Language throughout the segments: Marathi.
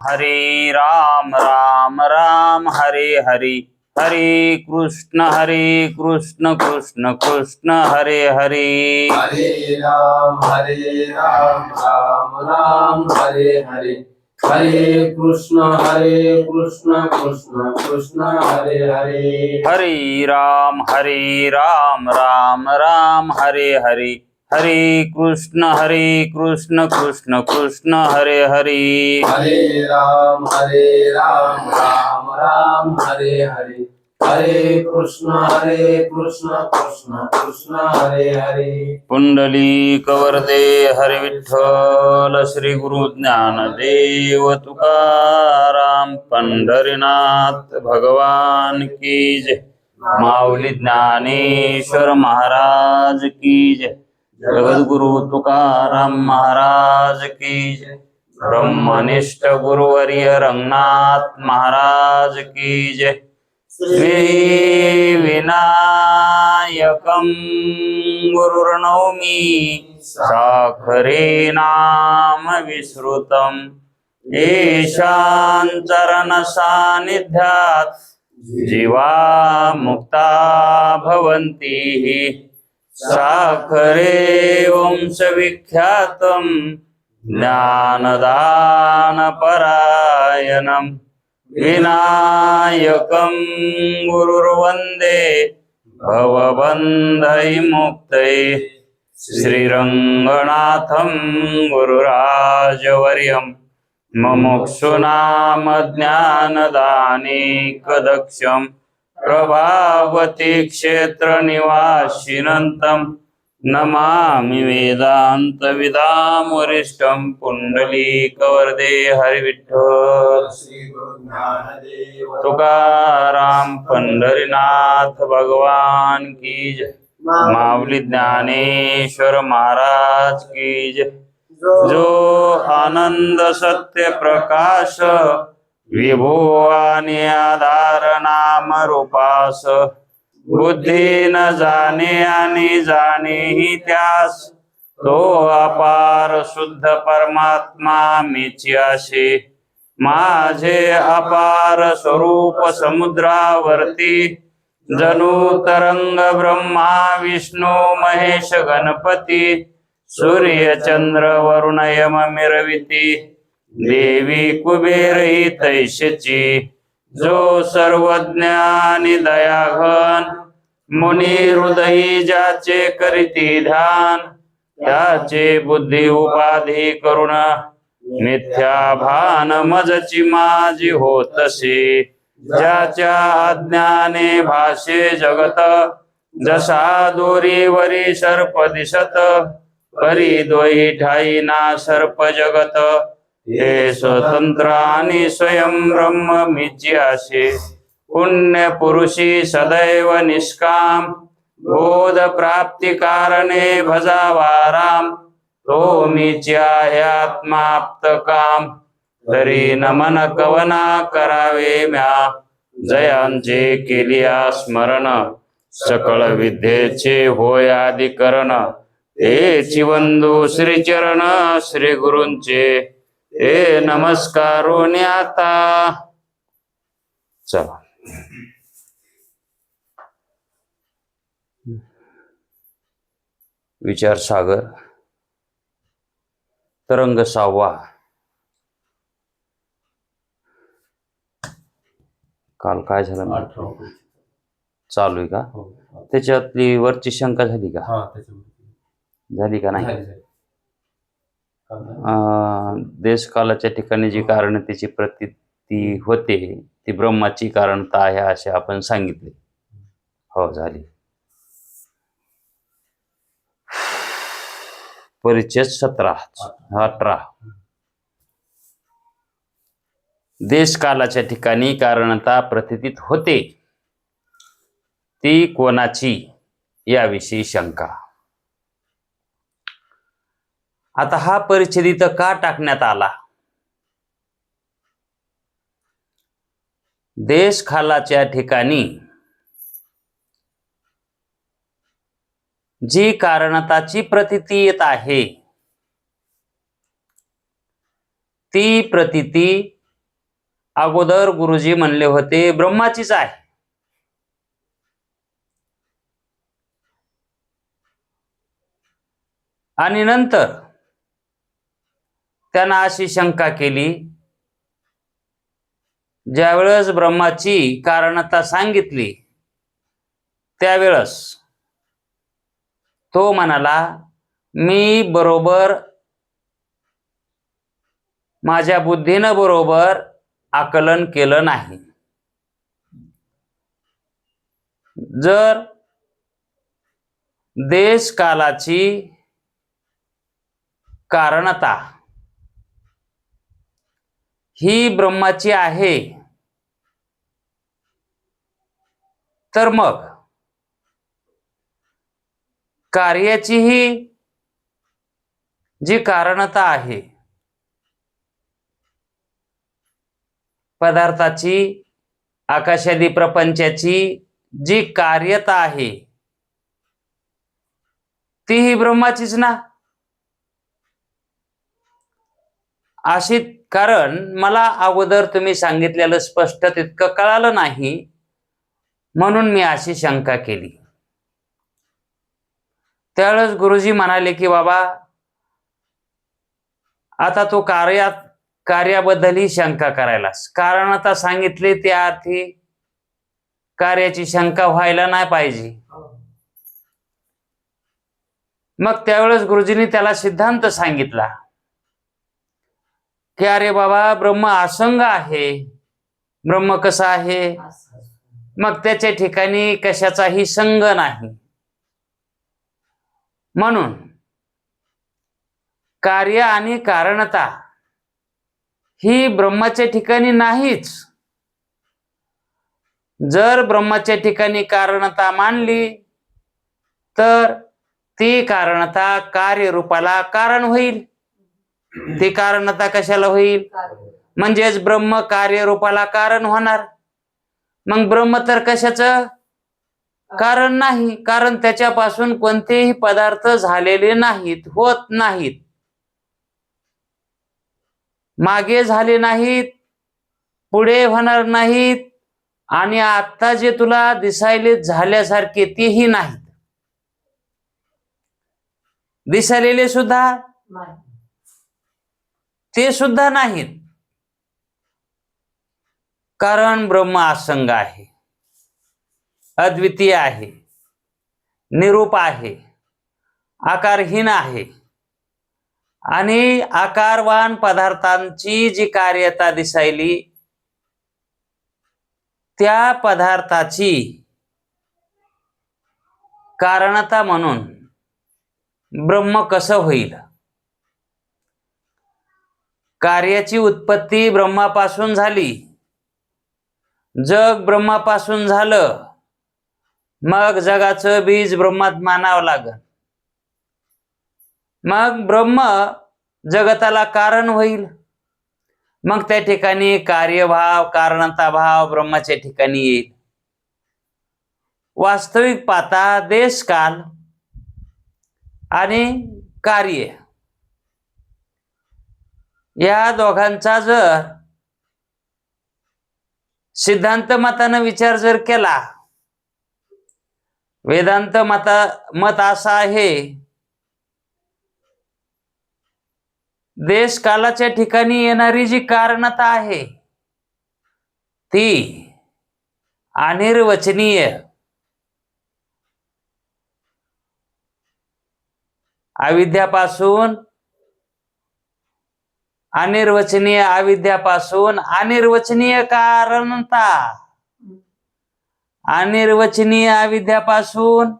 हरे राम राम राम हरे हरे, हरे कृष्ण कृष्ण कृष्ण हरे हरे। हरे राम राम राम हरे हरे, हरे कृष्ण कृष्ण कृष्ण हरे हरे। हरे राम राम राम हरे हरे, हरे कृष्ण कृष्ण कृष्ण हरे हरे। हरे राम राम राम हरे हरे, हरे कृष्ण कृष्ण कृष्ण हरे हरे। पुंडलिक वरदे हरि विठ्ठल, श्री गुरु ज्ञानदेव तुकाराम, पंढरीनाथ भगवान की जय। माऊली ज्ञानेश्वर महाराज की जय। जगद्गुरु तुकाराम महाराज की जय। ब्रह्मनिष्ठ गुरुवर्य रंगनाथ महाराज की जय। श्री विनायकं गुरुर्नौमि, साखरे नाम विश्रुतम्, येषां चरण सान्निध्यात् जीवा मुक्ता भवन्ति। साखरे वंशविख्यातं ज्ञानदानपरायणम्, विनायकं गुरुर्वन्दे भवबन्धविमुक्तये। श्रीरङ्गनाथं गुरुराजवर्यं, मुमुक्षूणां ज्ञानदानेकदक्षं, प्रभावती क्षेत्रनिवासिनं नमामि वेदान्तविदां वरिष्ठं। पुण्डलीकवरदे हरिविठ्ठल, तुकाराम पंढरीनाथ भगवान की जय। माऊली ज्ञानेश्वर महाराज की जय। जो आनंद सत्य प्रकाश, विभो आणि आधार नाम रूपास, बुद्धी न जाणे आणि जाणे ही त्यास, तो अपार शुद्ध परमात्मा मीची आशे। माझे अपार स्वरूप समुद्रावरती, जणू तरंग ब्रह्मा विष्णू महेश गणपती, सूर्य चंद्र वरुण यम मिरविती, देवी कुबेर ही तैशची। जो सर्वज्ञ आणि दयाघन, मुनी हृदयी ज्याचे करीती ध्यान, त्याचे बुद्धी उपाधी करुण, मिथ्या भान मजची माझी होतसे। ज्याच्या अज्ञाने भाषे जगत, जसा दोरीवरी सर्प दिसत, परी दोही ठाई ना सर्प जगत। हे स्वतंत्र आणि स्वयं ब्रह्म मीची आशे। पुण्य पुरुषी सदैव निष्काम, बोध प्राप्ती कारणे भजावा राम। तो मीची आहे आत्माप्त काम, तरी नमन कवना करावे म्या। जयांचे केलिया स्मरण, सकळ विद्येचे होय आदिकरण। तेची वंदू श्रीचरण श्री गुरूंचे, हे नमस्कारून आता। चला विचार सागर तरंग 6वा। काल काय झालं चालू आहे का? त्याच्यातली वरची शंका झाली का? झाली का नाही? देशकालाच्या ठिकाणी जी कारण त्याची प्रतीती होते ती ब्रह्माची कारणता आहे असे आपण सांगितले. हो झाली. परिच्छेद 18. देशकालाच्या ठिकाणी कारणता प्रतीतीत होते ती कोणाची याविषयी शंका. आता हा परिच्छेद इथं का टाकण्यात आला? देशकालाच्या ठिकाणी जी कारणताची प्रतीती येत आहे ती प्रतीती अगोदर गुरुजी म्हणले होते ब्रह्माचीच आहे. आणि नंतर त्यांना अशी शंका केली, ज्यावेळेस ब्रह्माची कारणता सांगितली त्यावेळेस तो म्हणाला, मी बरोबर माझ्या बुद्धीनं बरोबर आकलन केलं नाही. जर देश कालाची कारणता ही ब्रह्माची आहे, तर मग कार्याचीही जी कारणता आहे, पदार्थाची, आकाशादी प्रपंचाची जी कार्यता आहे, तीही ब्रह्माचीच ना. अशी, कारण मला अगोदर तुम्ही सांगितलेलं स्पष्ट तितकं कळालं नाही, म्हणून मी अशी शंका केली. त्यावेळेस गुरुजी म्हणाले की बाबा, आता तो कार्याबद्दल ही शंका करायलास, कारण आता सांगितले त्या अर्थी कार्याची शंका व्हायला नाही पाहिजे. मग त्यावेळेस गुरुजींनी त्याला सिद्धांत सांगितला की अरे बाबा, ब्रह्म असंग आहे. ब्रह्म कसा आहे? मग त्याच्या ठिकाणी कशाचाही संग नाही. म्हणून कार्य आणि कारणता ही ब्रह्माच्या ठिकाणी नाहीच. जर ब्रह्माच्या ठिकाणी कारणता मानली तर ती कारणता कार्यरूपाला कारण होईल. ती कारणता कशाला होईल? म्हणजेच ब्रह्म कार्यरूपाला कारण होणार. मग ब्रह्म तर कशाचं कारण नाही, कारण त्याच्यापासून कोणतेही पदार्थ झालेले नाहीत, होत नाहीत, मागे झाले नाहीत, पुढे होणार नाहीत, आणि आता जे तुला दिसायले झाल्यासारखे तेही नाहीत, दिसायलेले सुद्धा ते सुद्धा नाहीत. कारण ब्रह्म असंग आहे, अद्वितीय आहे, निरूप आहे, आकारहीन आहे. आणि आकारवान पदार्थांची जी कार्यता दिसायली, त्या पदार्थाची कारणता म्हणून ब्रह्म कसं होईल? कार्याची उत्पत्ती ब्रह्मापासून झाली, जग ब्रह्मापासून झालं, मग जगाचं बीज ब्रह्मात मानावं लागल. मग ब्रह्म जगताला कारण होईल. मग त्या ठिकाणी कार्यभाव, कारणता भाव ब्रह्माच्या ठिकाणी येईल. वास्तविक पाहता देश काल आणि कार्य या दोघांचा जर सिद्धांत मतानं विचार जर केला, वेदांत मत असं आहे, देश कालाच्या ठिकाणी येणारी जी कारणता आहे ती अनिर्वचनीय, अविद्यापासून अनिर्वचनीय, अविद्यापासून अनिर्वचनीय कारणता, अनिर्वचनीय अविद्यापासून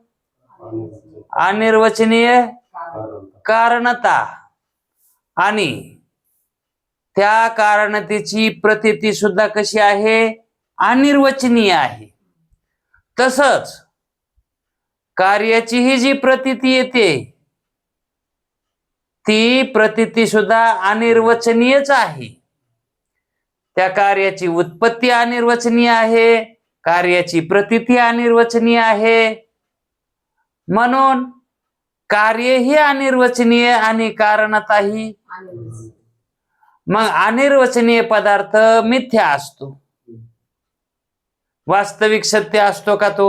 अनिर्वचनीय कारणता, आणि त्या कारणतेची प्रतीती सुद्धा कशी आहे? अनिर्वचनीय आहे. तसंच कार्याची ही जी प्रतीती येते ती प्रतीती सुद्धा अनिर्वचनीयच आहे. त्या कार्याची उत्पत्ती अनिर्वचनीय आहे, कार्याची प्रतीती अनिर्वचनीय आहे. म्हणून कार्य ही अनिर्वचनीय आणि कारणता ही. मग अनिर्वचनीय पदार्थ मिथ्या असतो, वास्तविक सत्य असतो का तो?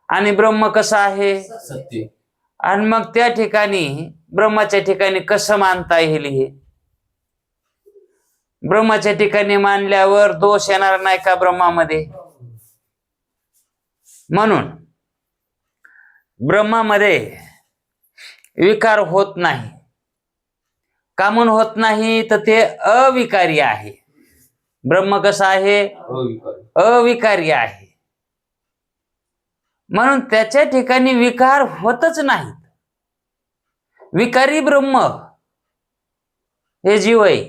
आणि ब्रह्म कसा आहे? सत्य. आणि मग त्या ठिकाणी ब्रह्माच्या ठिकाणी कसं मानता येईल? हे ब्रह्माच्या ठिकाणी मानल्यावर दोष येणार नाही का ब्रह्मामध्ये? म्हणून ब्रह्मामध्ये विकार होत नाही. का म्हणून होत नाही? तर ते अविकारी आहे. ब्रह्म कसा आहे? अविकारी आहे. म्हणून त्याच्या ठिकाणी विकार होतच नाहीत. विकारी ब्रह्म हे जीव आहे.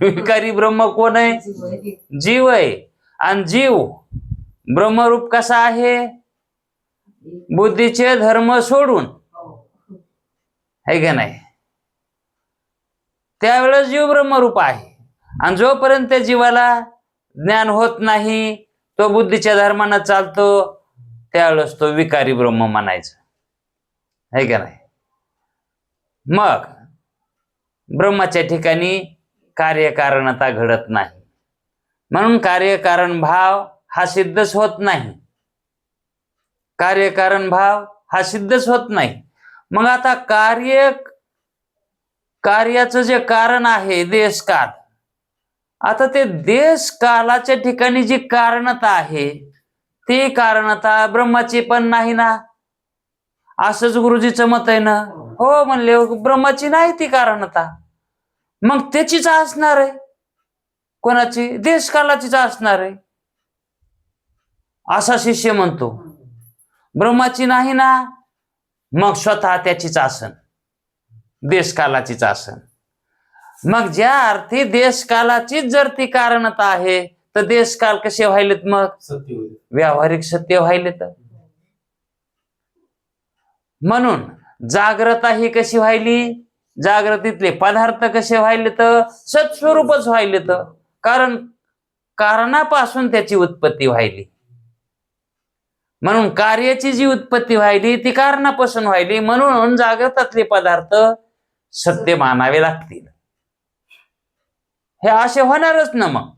विकारी ब्रह्म कोण आहे? जीव आहे. आणि जीव ब्रह्मरूप कसा आहे? बुद्धीचे धर्म सोडून, है का नाही? त्यावेळेस जीव ब्रह्मरूप आहे. आणि जोपर्यंत त्या जीवाला ज्ञान होत नाही, तो बुद्धीच्या धर्मानं चालतो, त्यावेळेस तो विकारी ब्रह्म म्हणायचं, है का नाही? मग ब्रह्माच्या ठिकाणी कार्यकारणता घडत नाही. म्हणून कार्यकारण भाव हा सिद्धच होत नाही. कार्यकारण भाव हा सिद्धच होत नाही. मग आता कार्याचं जे कारण आहे देश काल, आता ते देश कालाच्या ठिकाणी जी कारणता आहे ती कारणता ब्रह्माची पण नाही ना, असंच गुरुजीचं मत आहे ना. हो म्हणले, ब्रह्माची नाही ती कारणता, मग त्याचीच असणार आहे. कोणाची? देश कालाचीच असणार आहे, असा शिष्य म्हणतो. ब्रह्माची नाही ना, मग स्वतः त्याचीच आसन, देश कालाचीच आसन. मग ज्या अर्थी देश कालाचीच जर ती कारणता आहे, तर देश काल कसे व्हायलेत? मग सत्य, व्यावहारिक सत्य व्हायलेत. म्हणून जाग्रता ही कशी व्हायली? जागृतीतले पदार्थ कसे व्हायले? तर सत्स्वरूपच व्हायले. तर कारण कारणापासून त्याची उत्पत्ती व्हायली. म्हणून कार्याची जी उत्पत्ती व्हायली ती कारणापासून व्हायली. म्हणून जागृतातले पदार्थ सत्य मानावे लागतील. हे असे होणारच ना मग.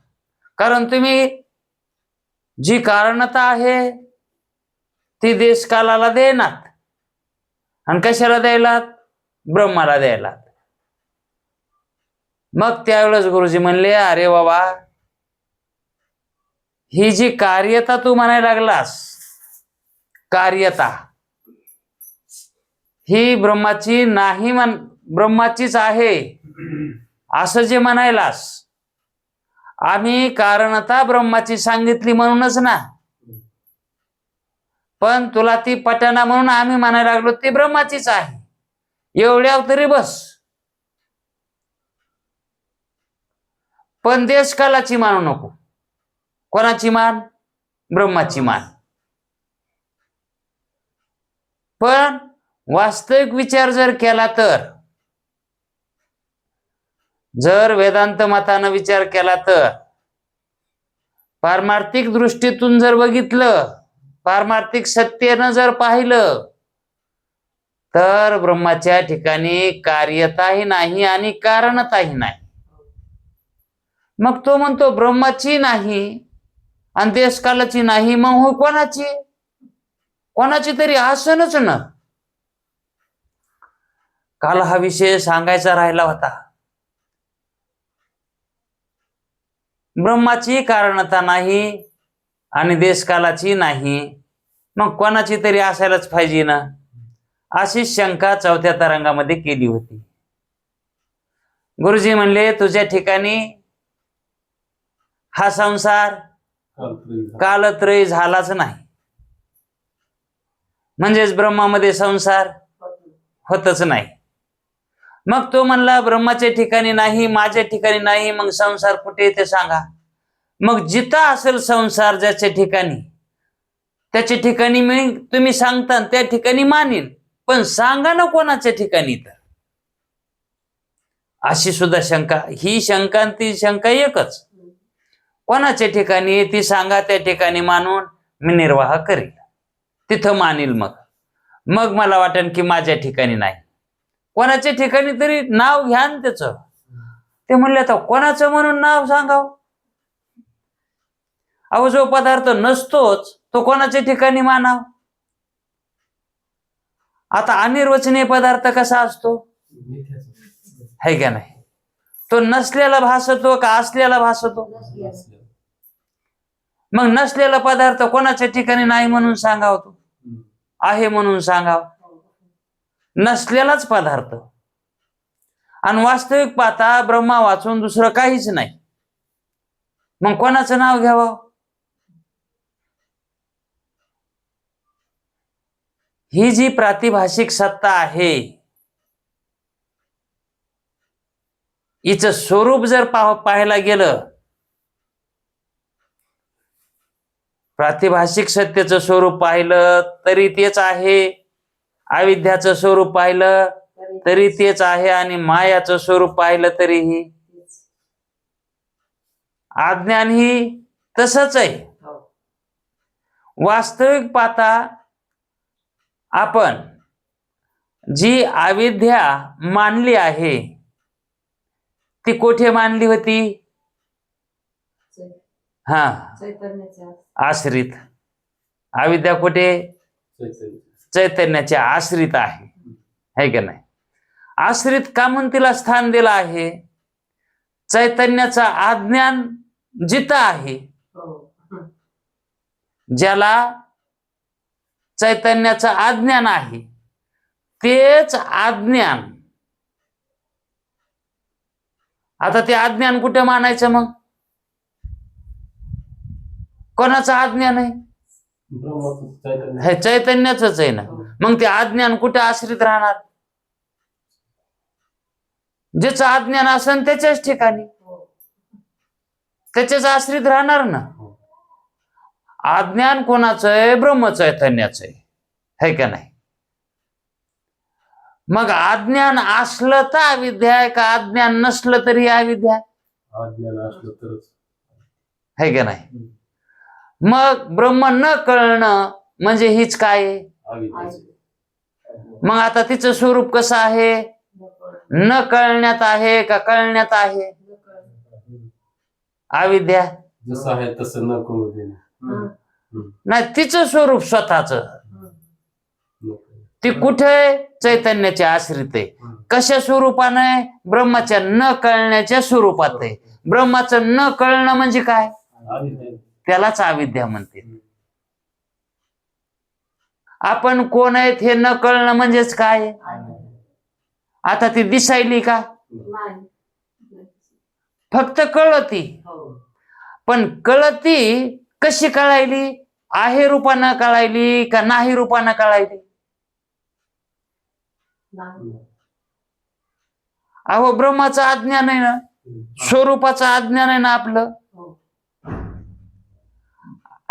कारण तुम्ही जी कारणता आहे ती देश कालाला देणार, आणि कशाला द्यायलात? ब्रह्माला द्यायलात. मग त्यावेळेस गुरुजी म्हणले, अरे बाबा, ही जी कार्यता तू म्हणायला लागलास, कार्यता ही ब्रह्माची नाही, ब्रह्माचीच आहे असं जे म्हणायलास, आम्ही कारणता ब्रह्माची सांगितली म्हणूनच ना. पण तुला ती पटना म्हणून आम्ही म्हणायला लागलो ती ब्रह्माचीच आहे, एवढ्यावर तरी बस. पण देश कालाची मानू नको. कोणाची मान? ब्रह्माची मान. पण वास्तविक विचार जर केला तर, जर वेदांत मतानं विचार केला तर, पारमार्थिक दृष्टीतून जर बघितलं, पारमार्थिक सत्यानं जर पाहिलं, तर ब्रह्माच्या ठिकाणी कार्यताही नाही आणि कारणताही नाही. मग तो म्हणतो ब्रह्माची नाही आणि देशकालाची नाही, मग हो कोणाची? कोणाची तरी आसनच ना. काल हा विषय सांगायचा राहिला होता. ब्रह्माची कारणता नाही आणि देशकालाची नाही, मग कोणाची तरी असायलाच पाहिजे ना, अशी शंका चौथ्या तरंगामध्ये केली होती. गुरुजी म्हणले, तुझ्या ठिकाणी हा संसार कालत्रयी झालाच नाही, म्हणजेच ब्रह्मामध्ये संसार होतच नाही. मग तो म्हणला ब्रह्माच्या ठिकाणी नाही, माझ्या ठिकाणी नाही, मग संसार कुठे ते सांगा. मग जिथं असेल संसार ज्याच्या ठिकाणी, त्याच्या ठिकाणी मी तुम्ही सांगता त्या ठिकाणी मानीन, पण सांगा ना कोणाच्या ठिकाणी. तर अशी सुद्धा शंका, ही शंका ती शंका एकच. कोणाच्या ठिकाणी ती सांगा, त्या ठिकाणी मानून मी निर्वाह करील, तिथं मानील. मग मला वाटेल की माझ्या ठिकाणी नाही. कोणाच्या ठिकाणी तरी नाव घ्या ना त्याचं, ते म्हणले आता कोणाचं म्हणून नाव सांगाव. अहो जो पदार्थ नसतोच तो कोणाच्या ठिकाणी मानाव. आता अनिर्वचनीय पदार्थ कसा असतो है का नाही. तो नसलेला भासतो का असलेला भासतो. मग नसलेला पदार्थ कोणाच्या ठिकाणी नाही म्हणून सांगाव, तो आहे म्हणून सांगाव. नसलेलाच पदार्थ. आणि वास्तविक पाहता ब्रह्मा वाचून दुसरं काहीच नाही. मग कोणाचं नाव घ्यावं. ही जी प्रातिभाषिक सत्ता आहे हिचं स्वरूप जर पाहायला गेलं, प्रातिभाषिक सत्तेचं स्वरूप पाहिलं तरी तेच आहे, अविद्याचं स्वरूप पाहिलं तरी तेच आहे, आणि मायाचं स्वरूप पाहिलं तरीही अज्ञान ही तसंच आहे. वास्तविक पाहता आपण जी अविद्या मानली आहे ती कोठे मानली होती. हा, आश्रित. अविद्या कुठे. चैतन्याच्या आश्रित आहे का नाही. आश्रित का म्हणून तिला स्थान दिलं आहे. चैतन्याचा अज्ञान जिथं आहे, ज्याला चैतन्याचं अज्ञान आहे तेच अज्ञान. आता ते अज्ञान कुठे मानायचं. मग कोणाचं अज्ञान आहे. हे चैतन्याचंच आहे ना. मग ते अज्ञान कुठे आश्रित राहणार. ज्याचं अज्ञान असेल त्याच्याच ठिकाणी त्याच्याच आश्रित राहणार ना. अज्ञान कोणाचं आहे. ब्रह्मचैतन्याचं आहे का नाही. मग अज्ञान असलं तर अविद्या आहे का अज्ञान नसलं तरी अविद्या. अज्ञान असलं तरच है का नाही. मग ब्रह्म न कळणं म्हणजे हीच काय आहे. मग आता तिचं स्वरूप कसं आहे. न कळण्यात आहे का कळण्यात आहे. अविद्या जसं आहे तसं न कळू देणे. नाही, तिचं स्वरूप स्वतःच. ती कुठे चैतन्याचे आश्रित आहे. कशा स्वरूपाने. ब्रह्माच्या न कळण्याच्या स्वरूपात आहे. ब्रह्माचं न कळणं म्हणजे काय. त्यालाच अविद्या म्हणते. आपण कोण आहेत हे न कळणं म्हणजेच काय. आता ती दिसायली का. फक्त कळती. पण कळती कशी कळायली. आहे रूपानं कळायली का नाही रूपानं कळायली. अहो ब्रह्माचं अज्ञान आहे ना. स्वरूपाचं अज्ञान आहे ना आपलं.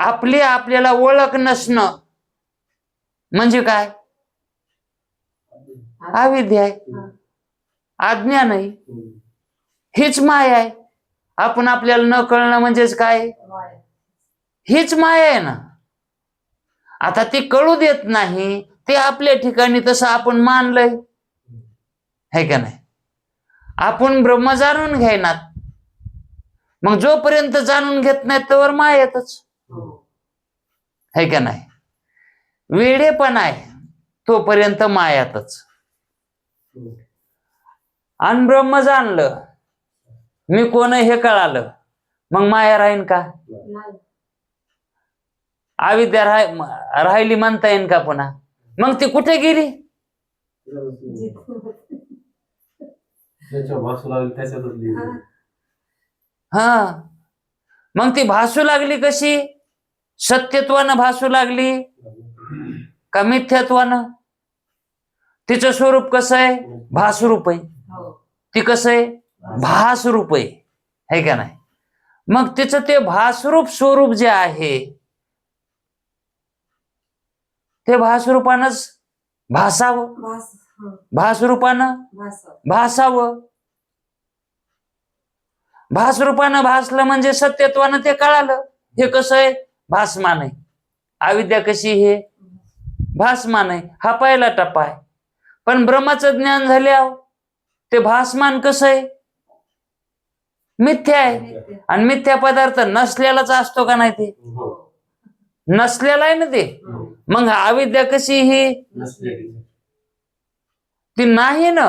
आपली आपल्याला ओळख नसणं म्हणजे काय. अविद्या आहे. अज्ञान आहे. हीच माया आहे. आपण आपल्याला न कळणं म्हणजेच काय. हीच माया आहे ना. आता ती कळू देत नाही. ते आपल्या ठिकाणी तसं आपण मानलंय है का नाही. आपण ब्रह्म जाणून घेणार. मग जोपर्यंत जाणून घेत नाही तोवर मायेतच है का नाही. वेडे पण आहे तोपर्यंत मायातच. आणि ब्रह्म जाणलं मी कोण हे कळालं मग माया राहीन का. अविद्या राहिली म्हणता येईन का पुन्हा. मग ती कुठे गेली. हा, मग ती भासू लागली कशी. सत्यत्वानं भासू लागली का मिथ्यात्वानं. तिचं स्वरूप कसं आहे. भासरूप आहे. ती कसं आहे. भासरूप आहे का नाही. मग तिचं ते भासरूप स्वरूप जे आहे ते भासरूपानंच भासावं. भासरूपानं भासावं. भासरूपानं भासलं म्हणजे सत्यत्वानं ते कळालं. हे कसं आहे. भासमान आहे. अविद्या कशी हे भासमान आहे. हा पहिला टप्पा आहे. पण ब्रह्माचं ज्ञान झाल्यावर ते भासमान कसं आहे. मिथ्या आहे. आणि मिथ्या पदार्थ नसलेलाच असतो का नाही? ते हो. नसलेला आहे ना ते. मग अविद्या कशी ही? नसलेली. ती नाही ना.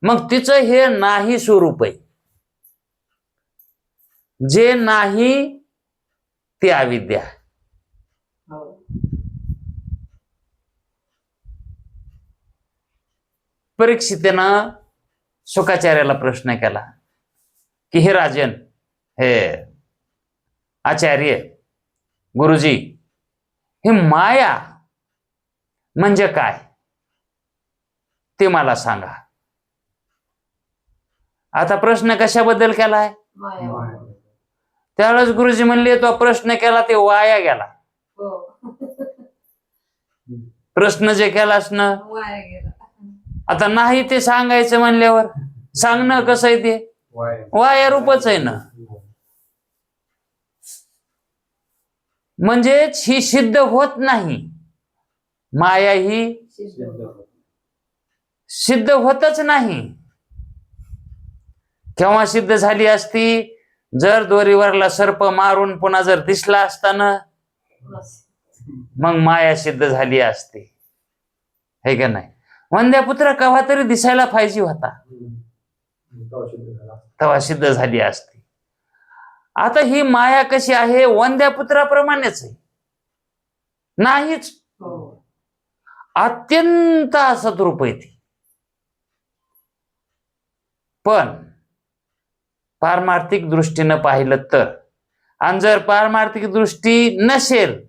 मग तिचं हे नाही स्वरूप आहे. जे नाही ती अविद्या. परीक्षितेनं शुकाचार्याला प्रश्न केला की हे राजन, हे आचार्य, गुरुजी, हे माया म्हणजे काय ते मला सांगा. आता प्रश्न कशाबद्दल केलाय? त्यावेळेस गुरुजी म्हणले तो प्रश्न केला ते वाया गेला. प्रश्न जे केलास ना आता नाही ते सांगायचं म्हणल्यावर सांगणं कसं आहे? ते वाया रूपच आहे ना. म्हणजेच ही सिद्ध होत नाही. माया ही सिद्ध होतच नाही. केव्हा सिद्ध झाली असती? जर दोरीवरला सर्प मारून पुन्हा जर दिसला असताना मग माया सिद्ध झाली असते, हे का नाही? वंद्यापुत्र केव्हा तरी दिसायला पाहिजे होता, तेव्हा सिद्ध झाली असती. आता ही माया कशी आहे? वंद्यापुत्राप्रमाणेच आहे. नाहीच, अत्यंत असद्रूप आहे ती. पण पारमार्थिक दृष्टीनं पाहिलं तर, आणि जर पारमार्थिक दृष्टी नसेल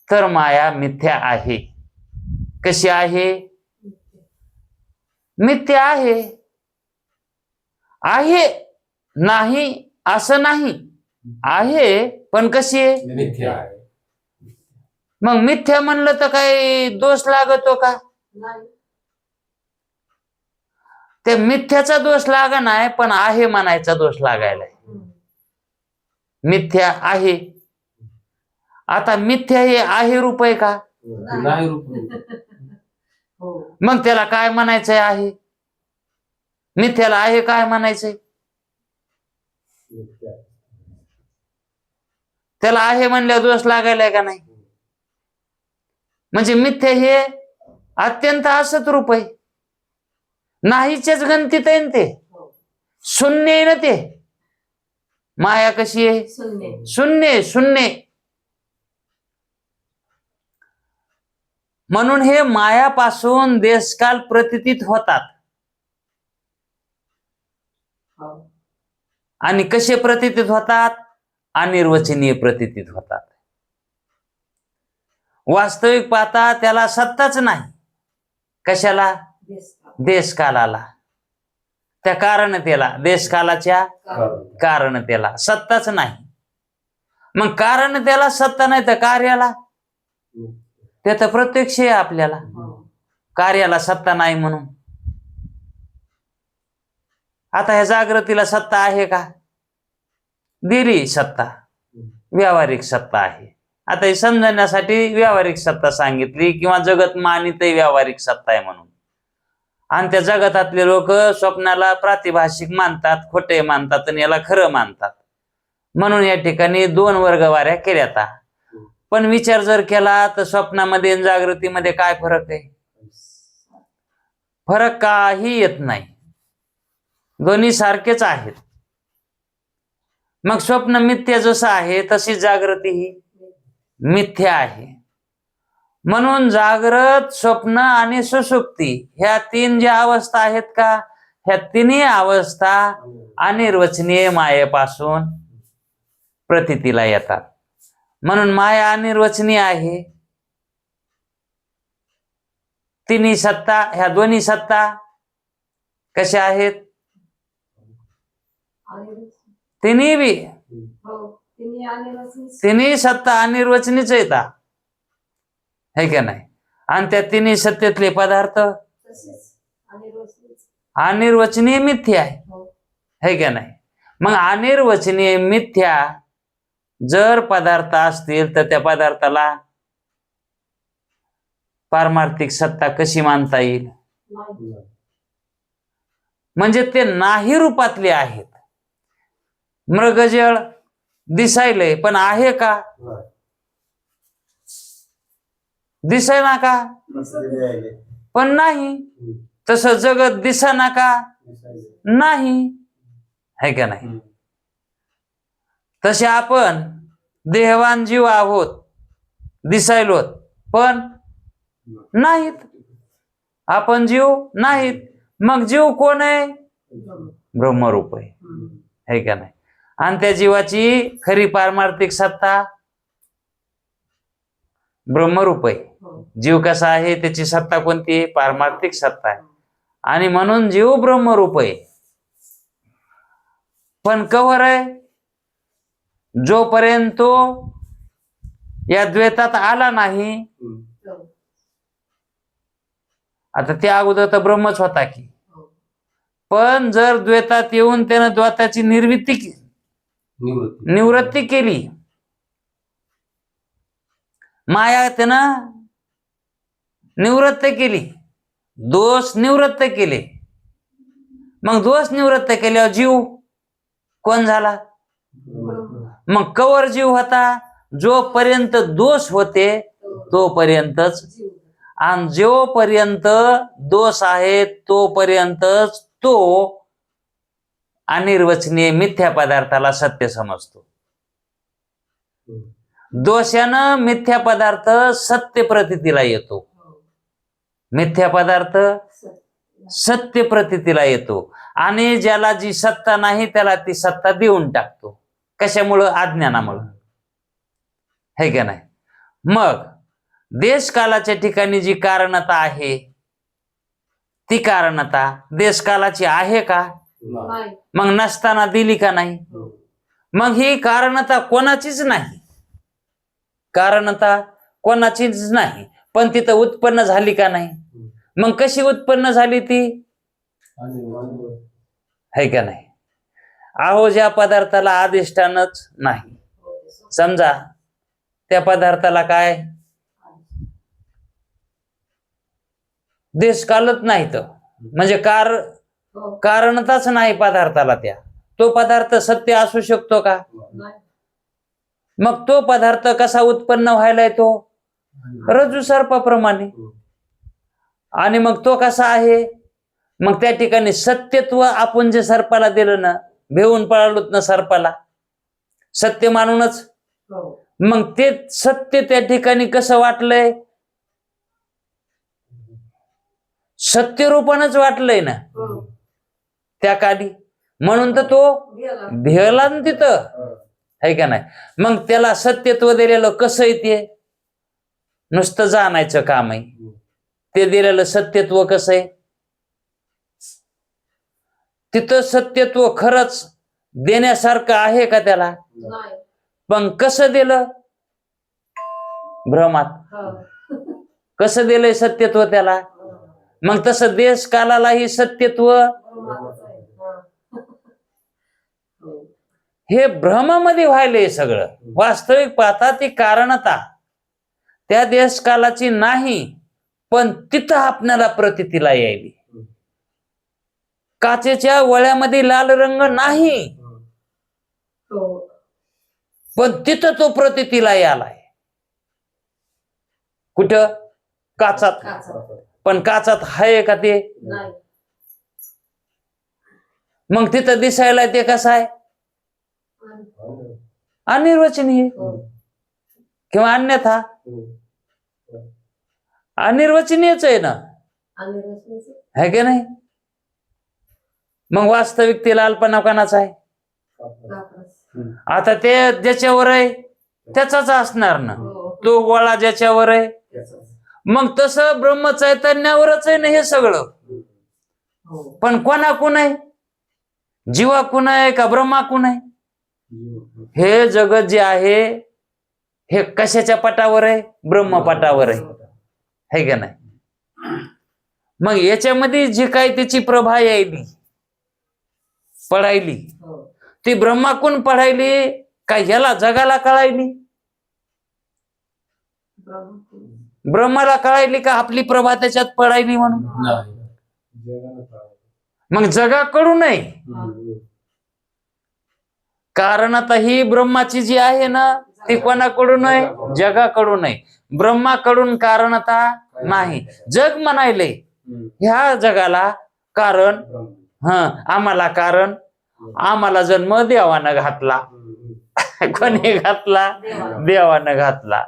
तर माया मिथ्या आहे. कशी आहे? मिथ्या आहे. आहे नाही असं नाही, आहे पण कशी आहे? मिथ्या आहे. मग मिथ्या म्हणलं तर काही दोष लागतो का? ते मिथ्याचा दोष लागा नाही, पण आहे म्हणायचा दोष लागायलाय. मिथ्या आहे. आता मिथ्या हे आहे रूप आहे का? नाही रूप. मग त्याला काय म्हणायचंय? आहे. मिथ्याला आहे काय म्हणायचंय? त्याला आहे म्हणल्यावर दोष लागायलाय का नाही? म्हणजे मिथ्या हे अत्यंत असत रूप आहे. नाहीच्याच गणतीत आहे ते. शून्य आहे ना ते. माया कशी आहे? शून्य. शून्य. म्हणून हे मायापासून देशकाल प्रतीतीत होतात. आणि कसे प्रतीतीत होतात? अनिर्वचनीय प्रतीतीत होतात. वास्तविक पाहता त्याला सत्ताच नाही. कशाला? देशकालाला. त्या कारणतेला, देशकालाच्या कारणतेला सत्ताच नाही. मग कारणतेला सत्ता नाही तर कार्याला? ते तर प्रत्यक्ष आहे आपल्याला. कार्याला सत्ता नाही म्हणून. आता ह्या जागृतीला सत्ता आहे का? दिली सत्ता, व्यावहारिक सत्ता आहे. आता हे समजण्यासाठी व्यावहारिक सत्ता सांगितली, किंवा जगत मानित व्यावहारिक सत्ता आहे म्हणून. आणि त्या जगतातले लोक स्वप्नाला प्रातिभाषिक मानतात, खोटे मानतात, आणि याला खरं मानतात. म्हणून या ठिकाणी दोन वर्गवाऱ्या केल्यात. पण विचार जर केला तर स्वप्नामध्ये आणि जागृतीमध्ये काय फरक आहे? फरक काही येत नाही. दोन्ही सारखेच आहेत. मग स्वप्न मिथ्या जसं आहे तशी जागृती ही मिथ्या आहे. म्हणून जागृत, स्वप्न आणि सुषुप्ती ह्या तीन ज्या अवस्था आहेत का, ह्या तिन्ही अवस्था अनिर्वचनीय मायेपासून प्रतीतीला येतात. म्हणून माया अनिर्वचनीय आहे. तिन्ही सत्ता, ह्या दोन्ही सत्ता कशा आहेत? तिन्ही बी, तिन्ही सत्ता अनिर्वचनीच येतात, है का नाही? आणि त्या तिन्ही सत्तेतले पदार्थ अनिर्वचनीय मिथ्या आहे का नाही? मग अनिर्वचनीय मिथ्या जर पदार्थ असतील तर त्या पदार्थाला पारमार्थिक सत्ता कशी मानता येईल? म्हणजे ते नाही रूपातले आहेत. मृगजळ दिसायलंय पण आहे का? दिसायना का? पण नाही. तसं जगत दिसाना का? नाही. है का नाही? तसे आपण देहवान जीव आहोत, दिसायलो पण नाहीत. आपण जीव नाहीत. मग जीव कोण आहे? ब्रह्मरूप आहे. है का नाही? आणि त्या जीवाची खरी पारमार्थिक सत्ता ब्रह्मरूप आहे. जीव कसा आहे? त्याची सत्ता कोणती आहे? पारमार्थिक सत्ता आहे. आणि म्हणून जीव ब्रह्मरूप आहे. पण कवर आहे? जोपर्यंत तो या द्वैतात आला नाही. आता त्या अगोदर तर ब्रह्मच होता की. पण जर द्वैतात येऊन त्यानं द्वैताची निवृत्ती केली, माया त्यानं निवृत्त केली, दोष निवृत्त केले. मग दोष निवृत्त केल्यावर जीव कोण झाला? मग कवर जीव होता? जोपर्यंत दोष होते तोपर्यंतच. आणि जोपर्यंत दोष आहे तोपर्यंतच तो अनिर्वचनीय मिथ्या पदार्थाला सत्य समजतो. दोषानं मिथ्या पदार्थ सत्य प्रतीतीला येतो. मिथ्या पदार्थ सत्य प्रतीतीला येतो. आणि ज्याला जी सत्ता नाही त्याला ती सत्ता देऊन टाकतो. कशामुळं? अज्ञानामुळं. है का नाही? मग देशकालाच्या ठिकाणी जी कारणता आहे ती कारणता देशकालाची आहे का? मग नसताना दिली का नाही? मग ही कारणता कोणाचीच नाही. कारणता कोणाचीच नाही. पण तिथं उत्पन्न झाली का नाही? मग कशी उत्पन्न झाली ती? है का नाही? अहो ज्या पदार्थाला अधिष्ठानच नाही, समजा त्या पदार्थाला काय देशकालच नाही, तर म्हणजे कारणताच नाही पदार्थाला. तो पदार्थ सत्य असू शकतो का? मग तो पदार्थ कसा उत्पन्न व्हायलाय? तो रज्जू सर्पाप्रमाणे. आणि मग तो कसा आहे? मग त्या ठिकाणी सत्यत्व आपण जे सर्पाला दिलं ना, भेऊन पळालोत ना सर्पाला, सत्य मानूनच. मग ते सत्य त्या ठिकाणी कसं वाटलंय? सत्य रूपानच वाटलंय ना त्या काली. म्हणून तर तो भेला ना तिथं. है का नाही? मग त्याला सत्यत्व दिलेलं कसं आहे? ते नुसतं जाणायचं काम आहे. ते दिलेलं सत्यत्व कसं आहे? तिथं सत्यत्व खरंच देण्यासारखं आहे का त्याला? पण कसं दिलं? भ्रमात. कसं दिलंय सत्यत्व त्याला? मग तसं देश कालालाही सत्यत्व हे भ्रमामध्ये व्हायलंय सगळं. वास्तविक पाहता ती कारणता त्या देश कालाची नाही, पण तिथं आपल्याला प्रतीतीला यायली. काचेच्या वळ्यामध्ये लाल रंग नाही, पण तिथं तो प्रतीतीला यालाय. कुठं? काचात. पण काचात आहे का ते? मग तिथं दिसायला ते कसं आहे? अनिर्वचनीय किंवा अन्यथा अनिर्वचनीयच आहे ना. है की नाही? मग वास्तविक ते लालपणा कोणाचा आहे? आता ते ज्याच्यावर आहे त्याचाच असणार ना. तो गोळा ज्याच्यावर आहे. मग तसं ब्रह्मचैतन्यावरच आहे ना हे सगळं. पण कोणाकून आहे? जीवाकून आहे का ब्रह्माकून आहे? हे जगत जे आहे हे कशाच्या पटावर आहे? ब्रह्मपटावर आहे. है का नाही? मग याच्यामध्ये जी काही त्याची प्रभा यायली पडायली ती ब्रह्माकून पडायली का ह्याला जगाला कळायली? ब्रह्माला कळायली का आपली प्रभा त्याच्यात पडायली म्हणून? मग जगाकडून नाही, कारण आता ही ब्रह्माची जी आहे ना ती कोणाकडून आहे? जगाकडून आहे. ब्रह्माकडून कारणता नाही. जग म्हणायले ह्या जगाला कारण, आम्हाला कारण, आम्हाला जन्म देवानं घातला. कोणी घातला? देवानं घातला.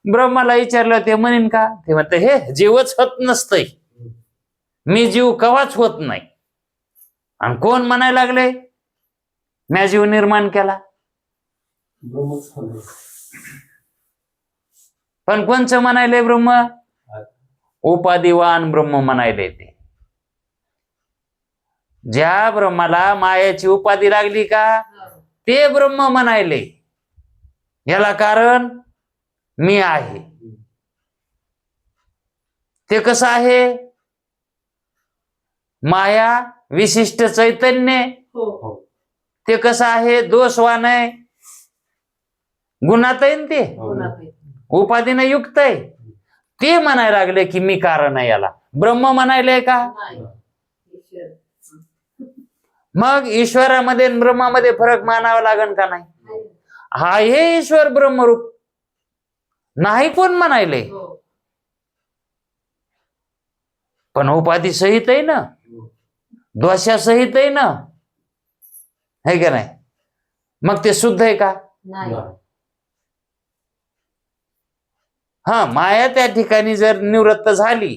ब्रह्माला विचारलं ते म्हणेन का? ते म्हणते हे जीवच होत नसतंय, मी जीव कवाच होत नाही. आणि कोण म्हणायला लागले म्या जीव निर्माण केला? पण कोणचं म्हणायले ब्रह्म? उपाधिवान ब्रह्म म्हणायले. ते ज्या ब्रह्माला मायाची उपाधी लागली का ते ब्रह्म म्हणायले. याला कारण मी आहे. ते कसं आहे? माया विशिष्ट चैतन्य. ते कसं आहे? दोषवान आहे, गुणात आहे ते, उपाधीने युक्त आहे. ते म्हणायला लागले की मी कारण आहे. याला ब्रह्म म्हणायले का? मग ईश्वरामध्ये आणि ब्रह्मामध्ये फरक मानावा लागेल का नाही? हा हे ईश्वर ब्रह्मरूप नाही कोण म्हणायले, पण उपाधी सहित आहे ना, दोषासहित आहे ना, है का नाही? मग ते शुद्ध आहे का? हा, माया त्या ठिकाणी जर निवृत्त झाली,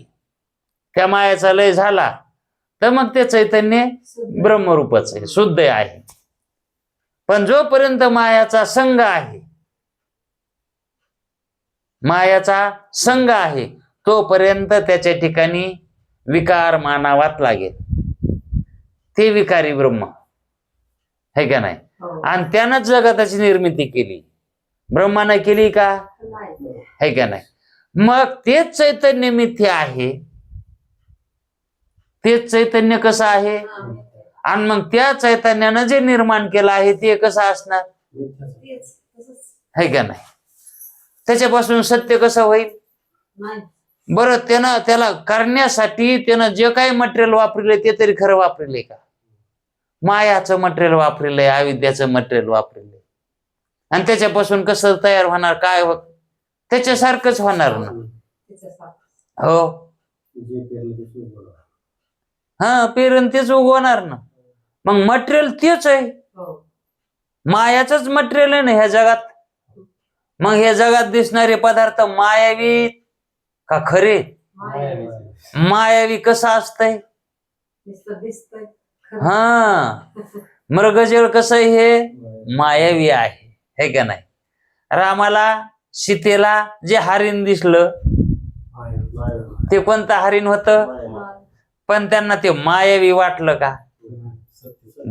त्या मायाचा लय झाला, तर मग ते चैतन्य ब्रह्मरूपच आहे, शुद्ध आहे. पण जोपर्यंत मायाचा संग आहे, मायाचा संग आहे, तोपर्यंत त्याच्या ठिकाणी विकार मानावाच लागेल. ते विकारी ब्रह्म है का नाही? आणि त्यानंच जगताची निर्मिती केली. ब्रह्माने केली का? है का नाही? मग तेच चैतन्य मिथ्या आहे. तेच चैतन्य कसं आहे? आणि मग त्या चैतन्यानं जे निर्माण केलं आहे ते कसं असणार? है का नाही? त्याच्यापासून सत्य कसं होईल? बरं, त्याला करण्यासाठी त्यानं जे काही मटेरियल वापरले ते तरी खरं वापरले का? मायाचं मटेरियल वापरलंय, अविद्याचं मटेरियल वापरलंय. आणि त्याच्यापासून कसं तयार होणार? काय होत? त्याच्यासारखंच होणार ना. हो, हा, पेरण तेच उगवणार ना. मग मटेरियल तेच आहे, मायाचंच मटेरियल आहे ना ह्या जगात. मग ह्या जगात दिसणारे पदार्थ मायावी का खरे? मायावी कसं असतंय? हा, मृगजळ कसं हे मायावी आहे, है का नाही? रामाला सीतेला जे हरिण दिसलं ते कोणतं हरिण होतं? पण त्यांना ते मायावी वाटलं का?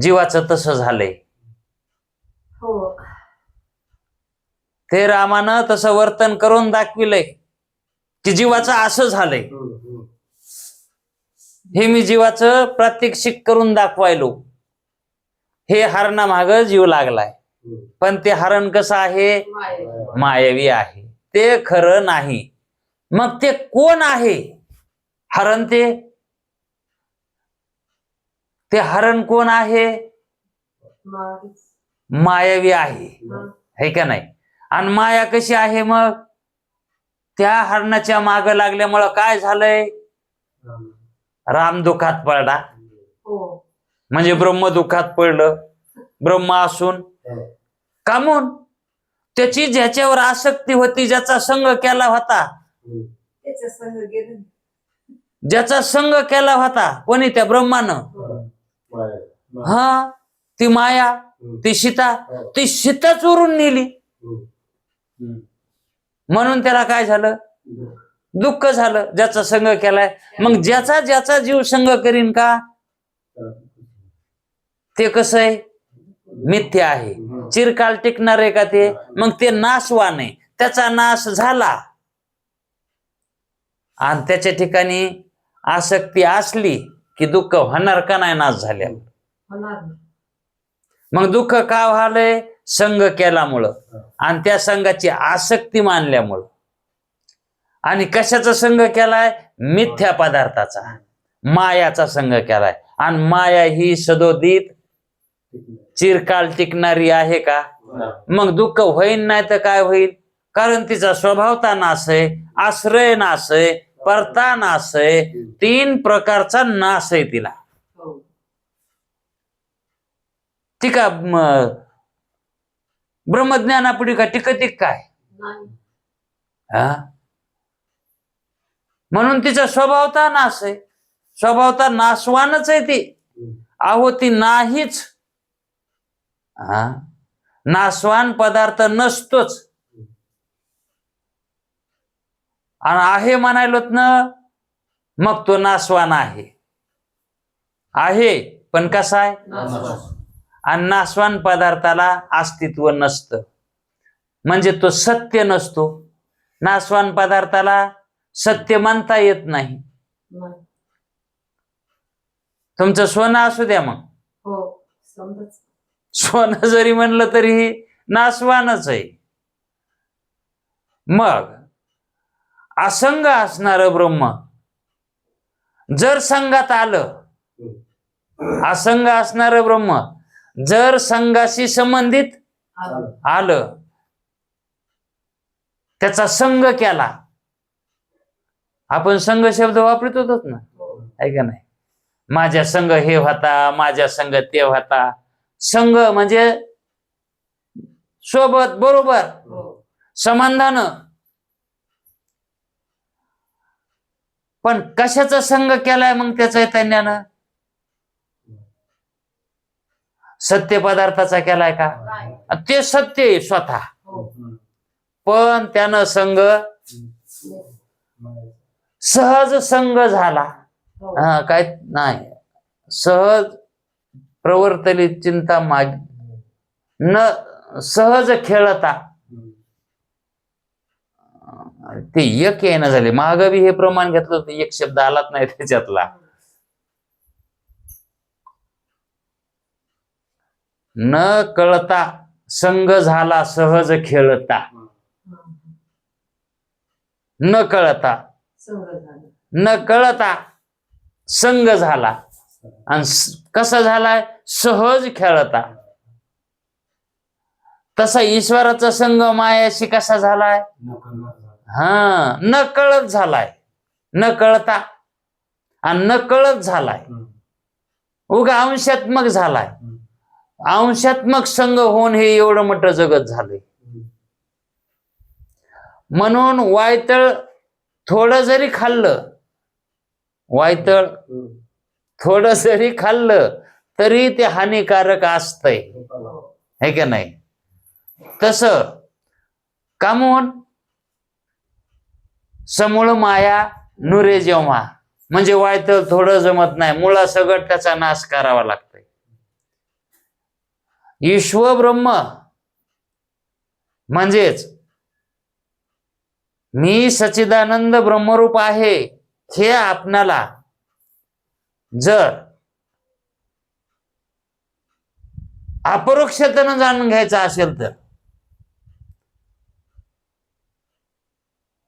जीवाचं तसं झालंय. ते रामानं तसं वर्तन करून दाखविलंय की जीवाचं असं झालंय. हे मी जीवाचं प्रात्यक्षिक करून दाखवायलो. हे हरणा माग जीव लागलाय, पण ते हरण कसं आहे? मायावी आहे, ते खरं नाही. मग ते कोण आहे हरण? ते हरण कोण आहे? मायावी आहे, है का नाही? आणि माया कशी आहे? मग त्या हरणाच्या माग लागल्यामुळं काय झालंय? राम दुःखात पडला, म्हणजे ब्रह्म दुःखात पडलं. ब्रह्म असून कामून त्याची ज्याच्यावर आसक्ती होती, ज्याचा संग केला होता, ज्याचा संग केला होता कोणी? त्या ब्रह्मानं. हा, ती माया, ती सीता, ती सीता चोरून नेली. म्हणून त्याला काय झालं? दुःख झालं, ज्याचा संग केलाय. मग ज्याचा ज्याचा जीव संग करीन का ते कसं आहे? मिथ्या आहे, चिरकाल टिकणार आहे का ते? मग ते नाशवान आहे. त्याचा नाश झाला आणि त्याच्या ठिकाणी आसक्ती असली की दुःख होणार का नाही? नाश झाल्या. मग दुःख का व्हालंय? संग केल्यामुळं आणि त्या संघाची आसक्ती मानल्यामुळं. आणि कशाचा संग केलाय? मिथ्या पदार्थाचा, मायाचा संग केलाय. आणि माया ही सदोदित चिरकाल टिकणारी आहे का? मग दुःख होईल नाही तर काय होईल? कारण तिचा स्वभावता नाश आहे, आश्रय नाश आहे, परता नाश आहे, 3 प्रकारचा नाश आहे तिला. ती का ब्रह्मज्ञानापुढे का टिकती काय? हा, म्हणून तिचा स्वभावता नाश आहे, स्वभावता नाशवानच आहे ती. अहो ती नाहीच. हा, नाशवान पदार्थ नसतोच. आणि आहे म्हणायलोत ना, मग तो नाशवान आहे. आहे पण कसा आहे? आणि नाशवान पदार्थाला अस्तित्व नसतं, म्हणजे तो सत्य नसतो. नाशवान पदार्थाला सत्य मानता येत नाही. तुमचं सोनं असू द्या, मग सोनं जरी म्हणलं तरी नाशवानच आहे. मग असंग असणार ब्रह्म जर संघात आलं, असंग असणार ब्रह्म जर संघाशी संबंधित आलं, त्याचा संग केला. आपण संघ शब्द वापरत होतो ना, आहे का नाही? माझ्या संघ हे होता, माझ्या संघ ते होता. संघ म्हणजे सोबत, बरोबर, समाधान. पण कशाचा संघ केलाय मग त्या चैतन्यानं? सत्य पदार्थाचा केलाय का? ते सत्य आहे स्वतः, पण त्यानं संघ सहज संघ झाला. हा, काय नाही, सहज प्रवर्तली चिंता माग न सहज खेळता. ते एक येणं झाले. महागवी हे प्रमाण घेतलं होतं, एक शब्द आलाच नाही त्याच्यातला. न कळता संग झाला सहज खेळता. न कळता संग झाला, आणि कसा झालाय? सहज खेळता. तसा ईश्वराचा संग मायाशी कसा झालाय? हा, न कळत झालाय. न कळता आणि न कळत झालाय. उगा अंशात्मक झालाय. अंशात्मक संग होऊन हे एवढं मोठं जगत झालंय. म्हणून वायतळ थोडं जरी खाल्लं, वायतळ थोडं जरी खाल्लं तरी ते हानिकारक असतंय, है का नाही? तस का म्हणून समूळ माया नुरे जेव्हा, म्हणजे वायतळ थोडं जमत नाही, मुळा सगळं त्याचा नाश करावा लागतोय. ईश्वर ब्रह्म म्हणजेच मी सच्चिदानंद ब्रह्मरूप आहे हे आपणाला जर अपरोक्षतेनं जाणून घ्यायचं असेल तर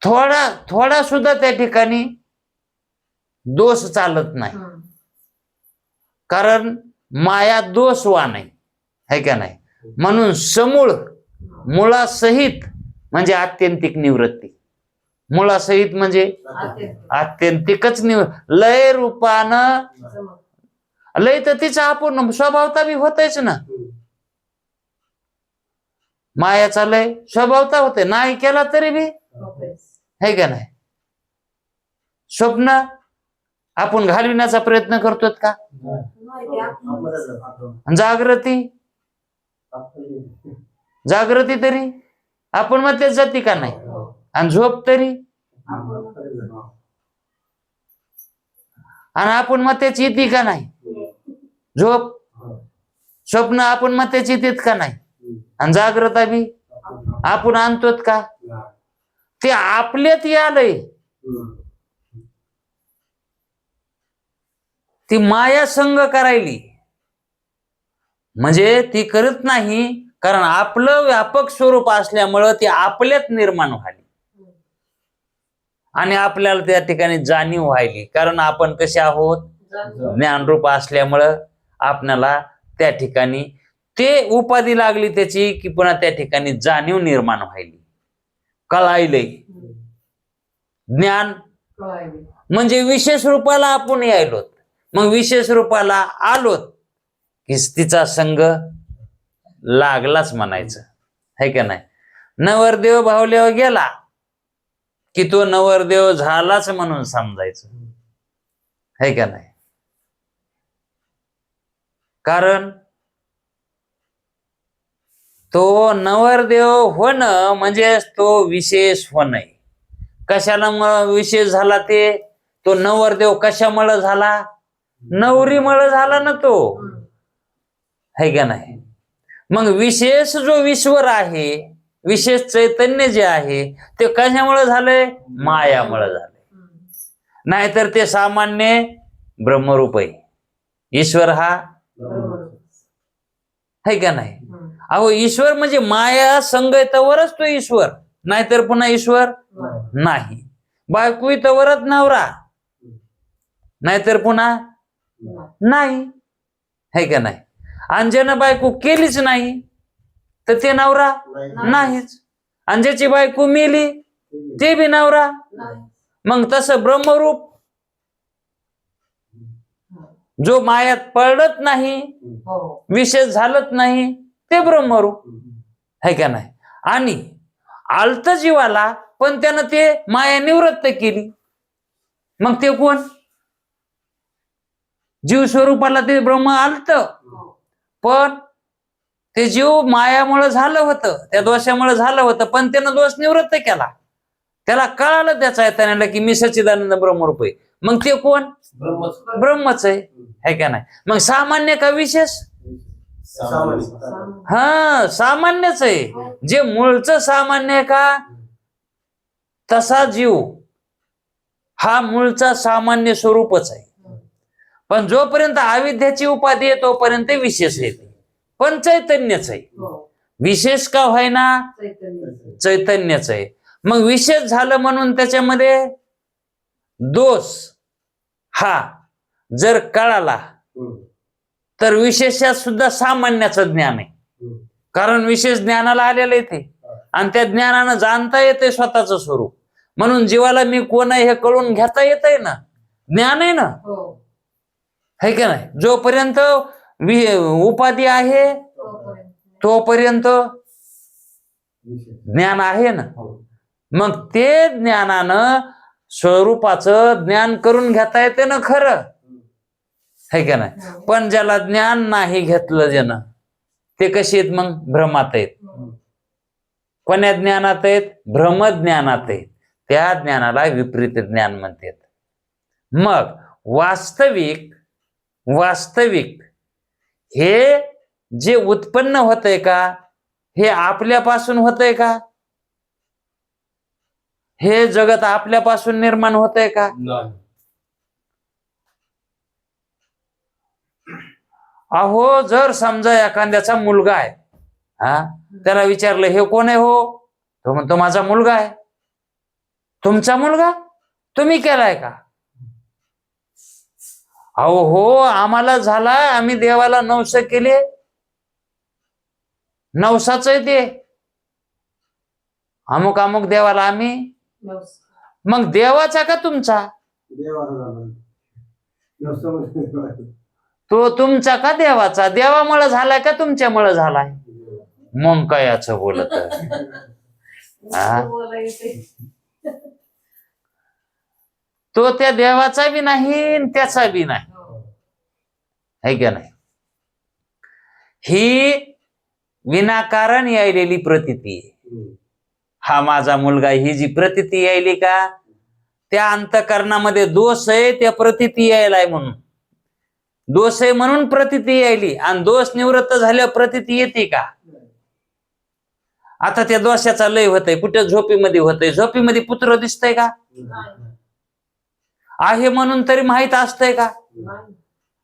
थोडा सुद्धा त्या ठिकाणी दोष चालत नाही. कारण माया दोषवान आहे का नाही? म्हणून समूळ, मुळासहित म्हणजे आत्यंतिक निवृत्ती. मुळासहित म्हणजे आत्यंतिकच लय रूपानं. लय तर तिचा आपण स्वभावता बी होतच ना. मायाचा लय स्वभावता होते, नाही केला तरी बी, है का नाही? स्वप्न आपण घालविण्याचा प्रयत्न करतोत का? जागृती तरी आपण मग तेच जाती का नाही? आणि झोप तरी, आणि आपण मग तेच येते का नाही? झोप, स्वप्न आपण मग तेच येतात का नाही? आणि जागृता बी आपण आणतोत का? ते आपल्यात यालय. ती माया संग करायली म्हणजे ती करत नाही, कारण आपलं व्यापक स्वरूप असल्यामुळं ती आपल्यात निर्माण व्हाली आणि आपल्याला त्या ठिकाणी जाणीव व्हायली. कारण आपण कसे आहोत? ज्ञानरूप असल्यामुळं आपल्याला त्या ठिकाणी ते उपाधी लागली त्याची की पुन्हा त्या ठिकाणी जाणीव निर्माण व्हायली, कळायले ज्ञान म्हणजे विशेष रूपाला आपण यायलोत. मग विशेष रूपाला आलोत की तिचा संग लागलाच म्हणायचं, है का नाही. नवरदेव भावल्यावर गेला की तो नवरदेव झालाच म्हणून समजायचं, है का नाही. कारण तो नवरदेव होणं म्हणजे तो विशेष होणं. कशाला विशेष झाला ते, तो नवरदेव कशामुळे झाला, नवरीमुळे झाला ना तो, है का नाही. मग विशेष जो ईश्वर आहे, विशेष चैतन्य जे आहे ते कशामुळे झालंय, मायामुळे झालंय. नाहीतर ते सामान्य ब्रह्मरूप आहे. ईश्वर हा है का नाही. अहो ईश्वर म्हणजे माया संगतवरच तो ईश्वर, नाहीतर पुन्हा ईश्वर नाही. बायको तवरच नवरा, नाहीतर पुन्हा नाही, है का नाही. आणि ज्यानं बायको केलीच नाही तर ते नवरा नाहीच. आणि ज्याची बायको मेली ते बी नवरा. मग तसं ब्रह्मरूप जो मायात पडत नाही, विशेष झालत नाही, ते ब्रह्मरूप, है का नाही. आणि आलत जीवाला पण त्यानं ते माया निवृत्त केली, मग ते कोण, जीव स्वरूपाला ते ब्रह्म आलत, पण ते जीव मायामुळे झालं होतं, त्या दोषामुळे झालं होतं, पण त्यानं दोष निवृत्त केला. त्याला कळालं त्याचा येताना की मी सच्चिदानंद ब्रह्मरूप आहे. मग ते कोण, ब्रह्मच आहे, है का नाही. मग सामान्य का विशेष, हा सामान्यच आहे. जे मूळचं सामान्य का, तसा जीव हा मूळचा सामान्य स्वरूपच आहे. पण जोपर्यंत अविद्याची उपाधी आहे तोपर्यंत विशेष येते, पण चैतन्यच आहे. विशेष का व्हायना, चैतन्यच आहे. मग विशेष झालं म्हणून त्याच्यामध्ये दोष हा जर कळाला तर विशेषात सुद्धा सामान्याचं ज्ञान आहे. कारण विशेष ज्ञानाला आलेलं येते आणि त्या ज्ञानानं जाणता येते स्वतःचं स्वरूप. म्हणून जीवाला मी कोण आहे हे कळून घेता येत आहे ना, ज्ञान आहे ना, है का नाही. जोपर्यंत उपाधी आहे तोपर्यंत ज्ञान आहे ना. मग ते ज्ञानानं स्वरूपाचं ज्ञान करून घेता येते ना खरं, है का नाही. पण ज्याला ज्ञान नाही घेतलं ज्यानं, ते कशी आहेत मग, भ्रमात आहेत. कोण्या ज्ञानात आहेत, भ्रमज्ञानात आहेत. त्या ज्ञानाला विपरीत ज्ञान म्हणतात. मग वास्तविक हे जे उत्पन्न होतंय का, हे आपल्यापासून होतंय का, हे जगत आपल्यापासून निर्माण होतंय का. अहो जर समजा एखाद्याचा मुलगा आहे, हा त्याला विचारलं हे कोण आहे हो, तो म्हणतो माझा मुलगा आहे. तुमचा मुलगा, तुम्ही केलाय का. अहो हो आम्हाला झाला, आम्ही देवाला नवस केले, नवसाच आहे ते, अमुक अमुक देवाला आम्ही. मग देवाचा का तुमचा, तो तुमचा का देवाचा, देवामुळे झालाय का तुमच्यामुळे झालाय. मग काय याच बोलत तो त्या देवाचा बी नाही त्याचा बी नाही, है का नाही. ही विनाकारण यायलेली प्रतीती आहे. हा माझा मुलगा, ही जी प्रतीती यायली का, त्या अंतकरणामध्ये दोष आहे, त्या प्रतीती यायलाय म्हणून दोष आहे म्हणून प्रतीती यायली. आणि दोष निवृत्त झाल्यावर प्रतीती येते का. आता त्या दोषाचा लय होतय कुठे, झोपीमध्ये होतय. झोपीमध्ये पुत्र दिसतंय का, आहे म्हणून तरी माहित असतंय का,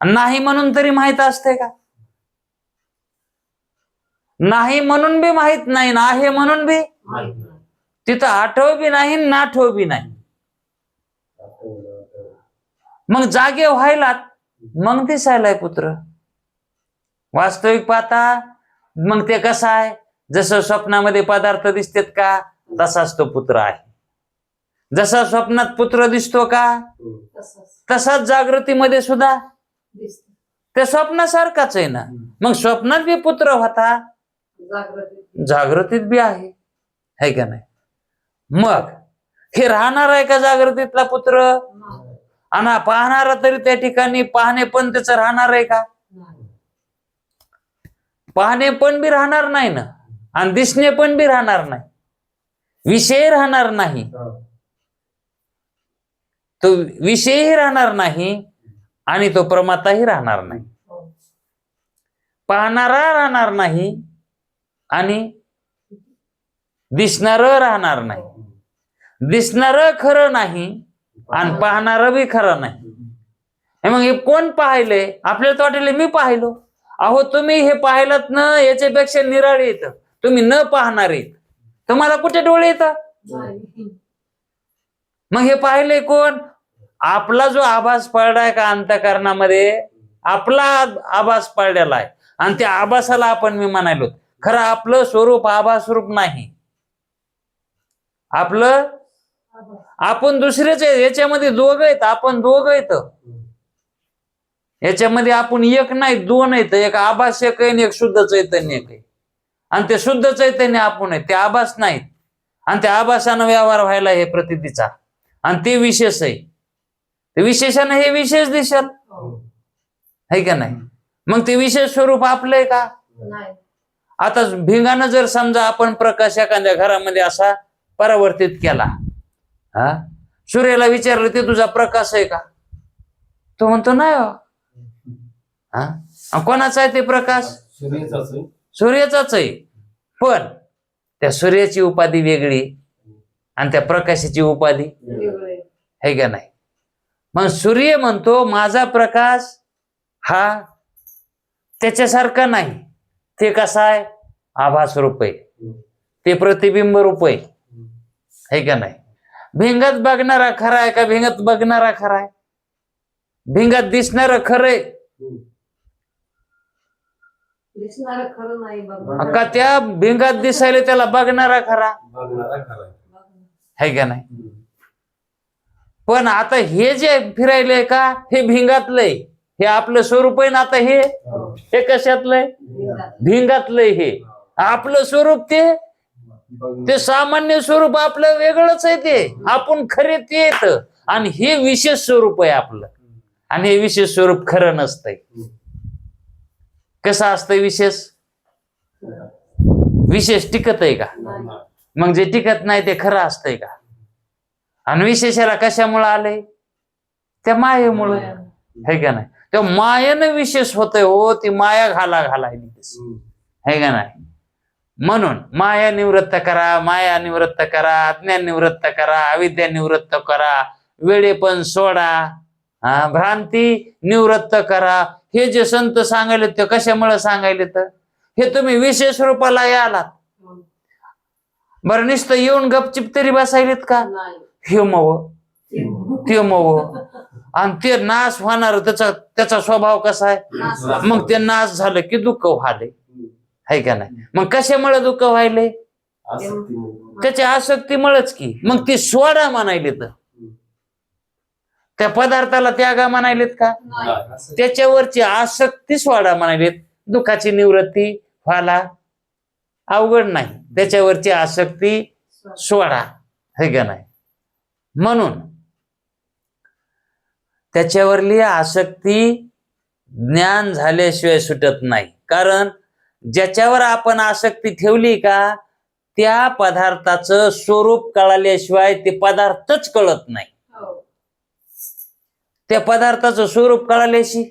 नाही म्हणून तरी माहित असतंय का. नाही म्हणून बी माहित नाही ना, आहे म्हणून बी तिथं आठव बी नाही नाठव बी नाही. मग जागे व्हायला मग दिसायलाय पुत्र. वास्तविक पाहता मग ते कसं आहे, जसं स्वप्नामध्ये पदार्थ दिसतात का तसाच तो पुत्र आहे. जसा स्वप्नात पुत्र दिसतो का तसाच जागृतीमध्ये सुद्धा त्या स्वप्नासारखाच आहे ना. मग स्वप्नात बी पुत्र होता, जागृतीत बी आहे का नाही. मग हे राहणार आहे का जागृतीतला पुत्र, आणि पाहणारा तरी त्या ठिकाणी पाहणे पण त्याचं राहणार आहे का, पाहणे पण बी राहणार नाही ना, आणि दिसणे पण बी राहणार नाही, विषय राहणार नाही, तो विषयही राहणार नाही आणि तो प्रमाताही राहणार नाही. पाहणारा राहणार नाही आणि दिसणार राहणार नाही. दिसणार खरं नाही आणि पाहणार बी खरं नाही. मग हे कोण पाहिलंय, आपल्याला तर वाटेल मी पाहिलो. अहो तुम्ही हे पाहिलं ना, याच्यापेक्षा निराळे येत तुम्ही न पाहणारे, तुम्हाला कुठे डोळे येतात. मग हे पाहिलंय कोण, आपला जो आभास पडलाय का अंतःकरणामध्ये, आपला आभास पडलेला आहे आणि त्या आभासाला आपण मी म्हणालो. खरं आपलं स्वरूप आभास रूप नाही, आपलं आपण दुसरेच आहे. याच्यामध्ये दोघं आहेत, आपण दोघं आहेत. याच्यामध्ये आपण एक नाही दोन आहेत, एक आभास एक आहे आणि एक शुद्ध चैतन्य एक आहे. आणि ते शुद्ध चैतन्य आपण आहे, ते आभास नाहीत. आणि त्या आभासानं व्यवहार व्हायला हे प्रतितीचा, आणि ते विशेष आहे. ते विशेषानं हे विशेष दिसेल, है का नाही. मग ते विशेष स्वरूप आपलं आहे का. आता भिंगानं जर समजा आपण प्रकाश एखाद्या घरामध्ये असा परावर्तित केला, सूर्याला विचारलं ते तुझा प्रकाश आहे का, तो म्हणतो नाही हो. कोणाचा आहे ते प्रकाश, सूर्याचाच आहे. पण त्या सूर्याची उपाधी वेगळी आणि त्या प्रकाशाची उपाधी आहे का नाही. मग सूर्य म्हणतो माझा प्रकाश हा त्याच्यासारखा नाही, ते कसा आहे आभास रूप आहे, ते प्रतिबिंब रूप आहे का नाही. भिंगात बघणारा खरा आहे का भिंगात बघणारा खरा आहे. भिंगात दिसणार खरंय का त्या भिंगात दिसायला त्याला बघणारा खरा आहे का नाही. पण आता हे जे फिरायलंय का हे भिंगातलंय, हे आपलं स्वरूप आहे ना. आता हे कशातलंय, भिंगातलंय. हे आपलं स्वरूप ते सामान्य स्वरूप आपलं वेगळंच आहे. ते आपण खरे ते येत, आणि हे विशेष स्वरूप आहे आपलं, आणि हे विशेष स्वरूप खरं नसतंय. कसं असतंय विशेष, विशेष टिकत आहे का. मग जे टिकत नाही ते खरं असतंय का. आणि विशेषाला कशामुळे आलंय, त्या मायेमुळे है का नाही. त्या मायेनं विशेष होतंय हो, ती माया घालायली है का नाही. म्हणून माया निवृत्त करा, माया निवृत्त करा, अज्ञान निवृत्त करा, अविद्या निवृत्त करा, वेडेपण सोडा, भ्रांती निवृत्त करा. हे जे संत सांगायले ते कशामुळे सांगायले, तर हे तुम्ही विशेष रूपाला यालात. बरं नुसतं येऊन गपचिप तरी बसायलेत का, हे मव ते मव, आणि ते नाश होणार त्याचा स्वभाव कसा आहे. मग ते नाश झालं की दुःख व्हायले है का नाही. मग कशामुळे दुःख व्हायले, त्याच्या आसक्तीमुळेच की. मग ती सोडा म्हणायले, तर त्या पदार्थाला त्यागा म्हणायलेत का, त्याच्यावरची आसक्ती सोडा म्हणायलेत. दुःखाची निवृत्ती व्हायला अवघड नाही, त्याच्यावरची आसक्ती सोडा है का नाही. म्हणून त्याच्यावरली आसक्ती ज्ञान झाल्याशिवाय सुटत नाही. कारण ज्याच्यावर आपण आसक्ती ठेवली का त्या पदार्थाचं स्वरूप कळाल्याशिवाय ते पदार्थच कळत नाही. त्या पदार्थाचं स्वरूप कळाल्याशी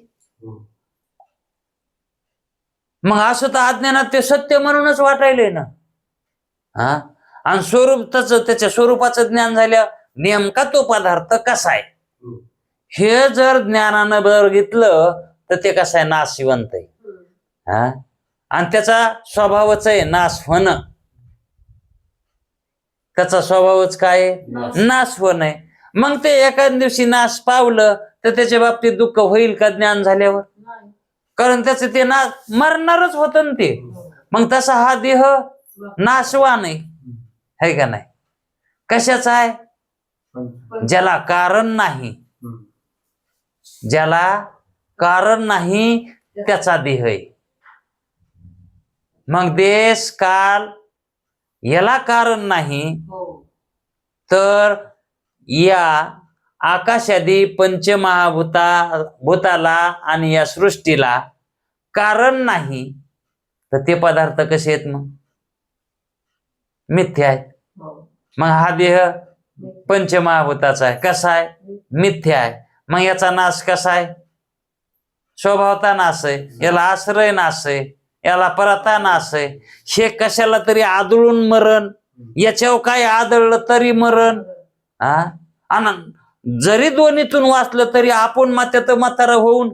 मग असं तर अज्ञानात ते सत्य म्हणूनच वाटायलंय ना. आणि स्वरूप त्याच्या स्वरूपाचं ज्ञान झाल्या नेमका तो पदार्थ कसा आहे हे जर ज्ञानानं बघितलं तर ते कसं आहे नाशवंत आहे. आणि त्याचा स्वभावच आहे नाश होणं. त्याचा स्वभावच काय नाश होणं. मग ते एखाद दिवशी नाश पावलं तर त्याच्या बाबतीत दुःख होईल का ज्ञान झाल्यावर. कारण त्याचं ते नाश मरणारच होतं ना ते. मग तसा हा देह नाशवान आहे का नाही? कशाचा आहे? ज्याला कारण नाही, ज्याला कारण नाही त्याचा देह आहे. मग देश काल याला कारण नाही, तर या आकाशादी भूताला आणि या सृष्टीला कारण नाही, तर ते पदार्थ कसे आहेत? मग मिथ्या आहेत. मग हा देह पंचमहाभूताचा आहे, कसा आहे? मिथ्या आहे. मग याचा नाश कसा आहे? स्वभावता नाश आहे, याला आश्रय नाश आहे, याला परता नाश आहे. हे कशाला तरी आदळून मरण, याच्यावर काय आदळलं तरी मरण. आणि जरी दोन्हीतून वाचलं तरी आपण मात्यात म्हातारा होऊन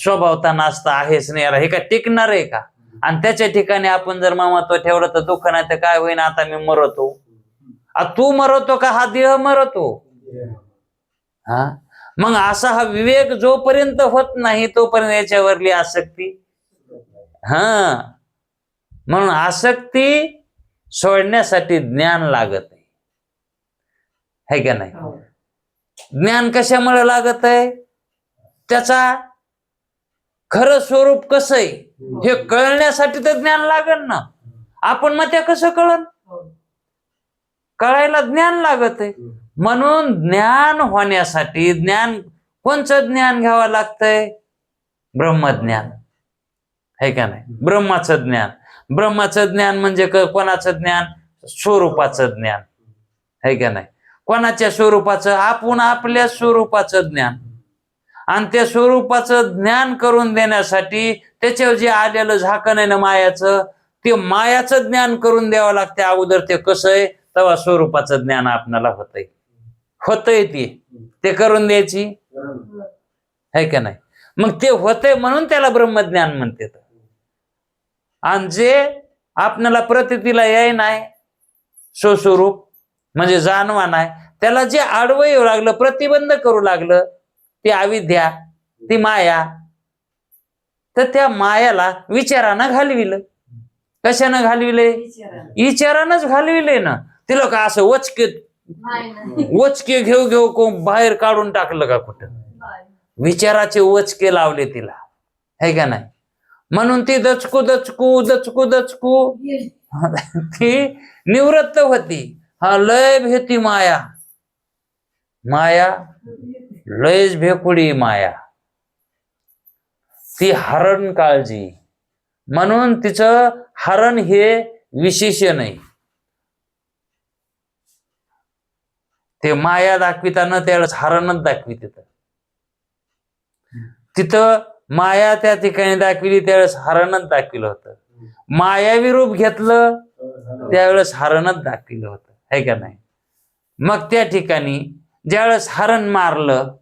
स्वभावता नाचता आहेच नाही. याला हे काय टिकणार आहे का? आणि त्याच्या ठिकाणी आपण जर महत्व ठेवलं तर दुःख नाही तर काय होईन? आता मी मरतो. तू मरतो का हा देह मरतो? मग असा हा विवेक जोपर्यंत होत नाही तोपर्यंत याच्यावरली आसक्ती. म्हणून आसक्ती सोडण्यासाठी ज्ञान लागत आहे का नाही? ज्ञान कशामुळे लागत आहे? त्याचा खरं स्वरूप कसं आहे हे कळण्यासाठी तर ज्ञान लागल ना. आपण मग त्या कसं कळन? कळायला ज्ञान लागत आहे. म्हणून ज्ञान होण्यासाठी कोणचं ज्ञान घ्यावं लागतंय? ब्रह्मज्ञान आहे का नाही? ब्रह्माचं ज्ञान. ब्रह्माचं ज्ञान म्हणजे कोणाचं ज्ञान? स्वरूपाचं ज्ञान आहे का नाही? कोणाच्या स्वरूपाचं? आपण आपल्या स्वरूपाचं ज्ञान. आणि त्या स्वरूपाचं ज्ञान करून देण्यासाठी त्याच्यावर जे आलेलं झाकण आहे ना मायाचं, ते मायाचं ज्ञान करून द्यावं लागते अगोदर. ते कसं आहे? तेव्हा स्वरूपाचं ज्ञान आपल्याला होतंय ते करून द्यायची आहे का नाही? मग ते होतंय म्हणून त्याला ब्रह्मज्ञान म्हणते. आणि जे आपल्याला प्रतितीला याय नाही स्वस्वरूप म्हणजे जाणवा नाही, त्याला जे आडवं येऊ लागलं, प्रतिबंध करू लागलं, ती अविद्या, ती माया, तर त्या मायाला विचारानं घालविलं. कशानं घालविले? विचारानंच घालविले ना. तिला का असं वचके घेऊ बाहेर काढून टाकलं का कुठं? विचाराचे वचके लावले तिला है का नाही? म्हणून ती दचकू ती निवृत्त होती. लय भेती माया लयच भेकुडी माया. ती हरण काळजी, म्हणून तिचं हरण हे विशेषण आहे. ते माया दाखविताना त्यावेळेस हरणच दाखवित. तिथं माया त्या ठिकाणी दाखविली त्यावेळेस हरणच दाखविलं होतं. मायावी रूप घेतलं त्यावेळेस हरणच दाखविलं होतं है का नाही? मग त्या ठिकाणी ज्यावेळेस हरण मारलं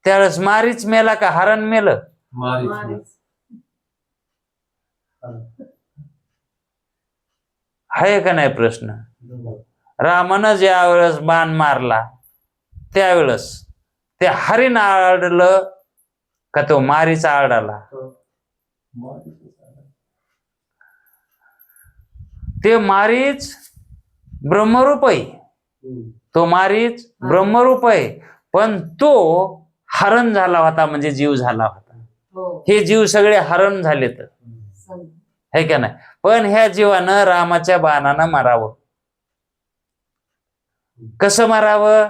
त्यावेळेस मारीच मेला का हरण मेलं? आहे का नाही प्रश्न? रामानं ज्या वेळेस बाण मारला त्यावेळेस ते हरिण आडलं का तो मारीच आडाला? ते मारीच ब्रह्मरूप आहे. तो मारीच ब्रह्मरूप आहे, पण तो हरण झाला होता म्हणजे जीव झाला होता. हे जीव सगळे हरण झाले तर है का नाही? पण ह्या जीवानं रामाच्या बाणानं मारावं. कसं मारावं?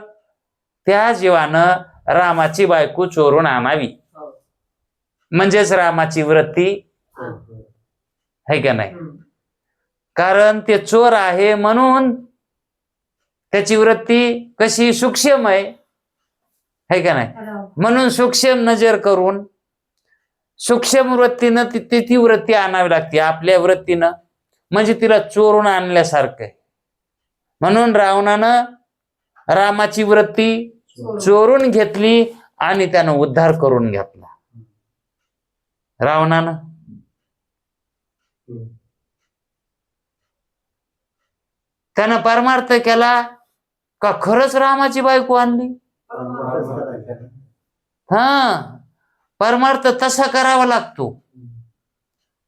त्या जीवानं रामाची बायको चोरून आणावी, म्हणजेच रामाची वृत्ती है का नाही? कारण ते चोर आहे म्हणून त्याची वृत्ती कशी सूक्ष्म आहे का नाही? म्हणून सूक्ष्म नजर करून सूक्ष्म वृत्तीनं ती वृत्ती आणावी लागते आपल्या वृत्तीनं, म्हणजे तिला चोरून आणल्यासारखं आहे. म्हणून रावणानं रामाची वृत्ती चोरून घेतली आणि त्यानं उद्धार करून घेतला रावणानं. त्यानं परमार्थ केला का खरंच रामाची बायको आणली? परमार्थ तसा करावा लागतो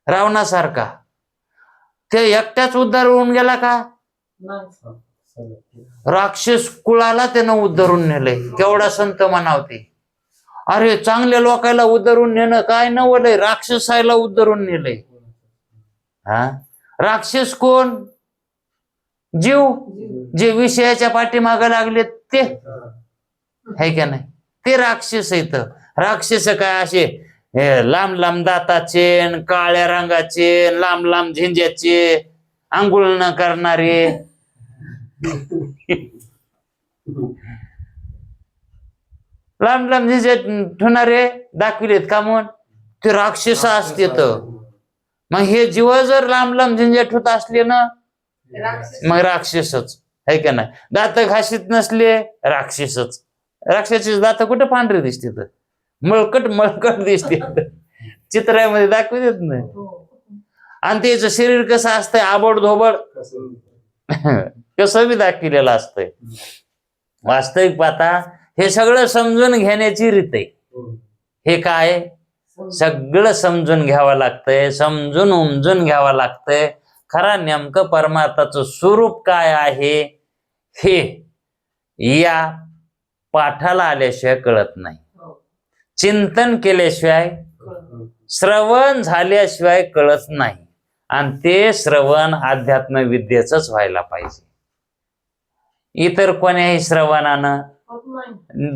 रावणासारखा. ते एकट्याच उद्धार होऊन गेला का? राक्षस कुळाला त्यानं उद्धरून नेलंय. केवढा संत म्हणावते. अरे चांगल्या लोकांना उद्धरून नेणं काय नवलंय, राक्षसायला उद्धरून नेलंय. हा, राक्षस कोण? जीव. जे विषयाच्या पाठीमागे लागले ते है का नाही, ते राक्षस आहेत. राक्षस काय असे लांब लांब दाताचे, काळ्या रंगाचे, लांब लांब झिंज्याचे, आंघोळ न करणारे, लांब लांब झिंज्या ठेवणारे दाखविलेत का म्हणून? ते राक्षस असते. मग हे जीव जर लांब लांब झिंज्या ठेवत असले ना, मग राक्षसच है का नाही. दात घाशीत नसले राक्षसच. राक्षसाचे दात कुठे पांढरे दिसते, तर मळकट मळकट दिसते, चित्रामध्ये दाखवू देत नाही. आणि त्याचं शरीर कसं असतंय, आबड धोबड कसं बी दाखविलेलं असतंय. वास्तविक पाहता हे सगळं समजून घेण्याची रीत आहे. हे काय सगळं समजून घ्यावं लागतंय, समजून उमजून घ्यावं लागतंय. खरा नेमकं परमार्थाचं स्वरूप काय आहे हे या पाठाला आल्याशिवाय कळत नाही. चिंतन केल्याशिवाय, श्रवण झाल्याशिवाय कळत नाही. आणि ते श्रवण अध्यात्म विद्येचंच व्हायला पाहिजे. इतर कोण्याही श्रवणानं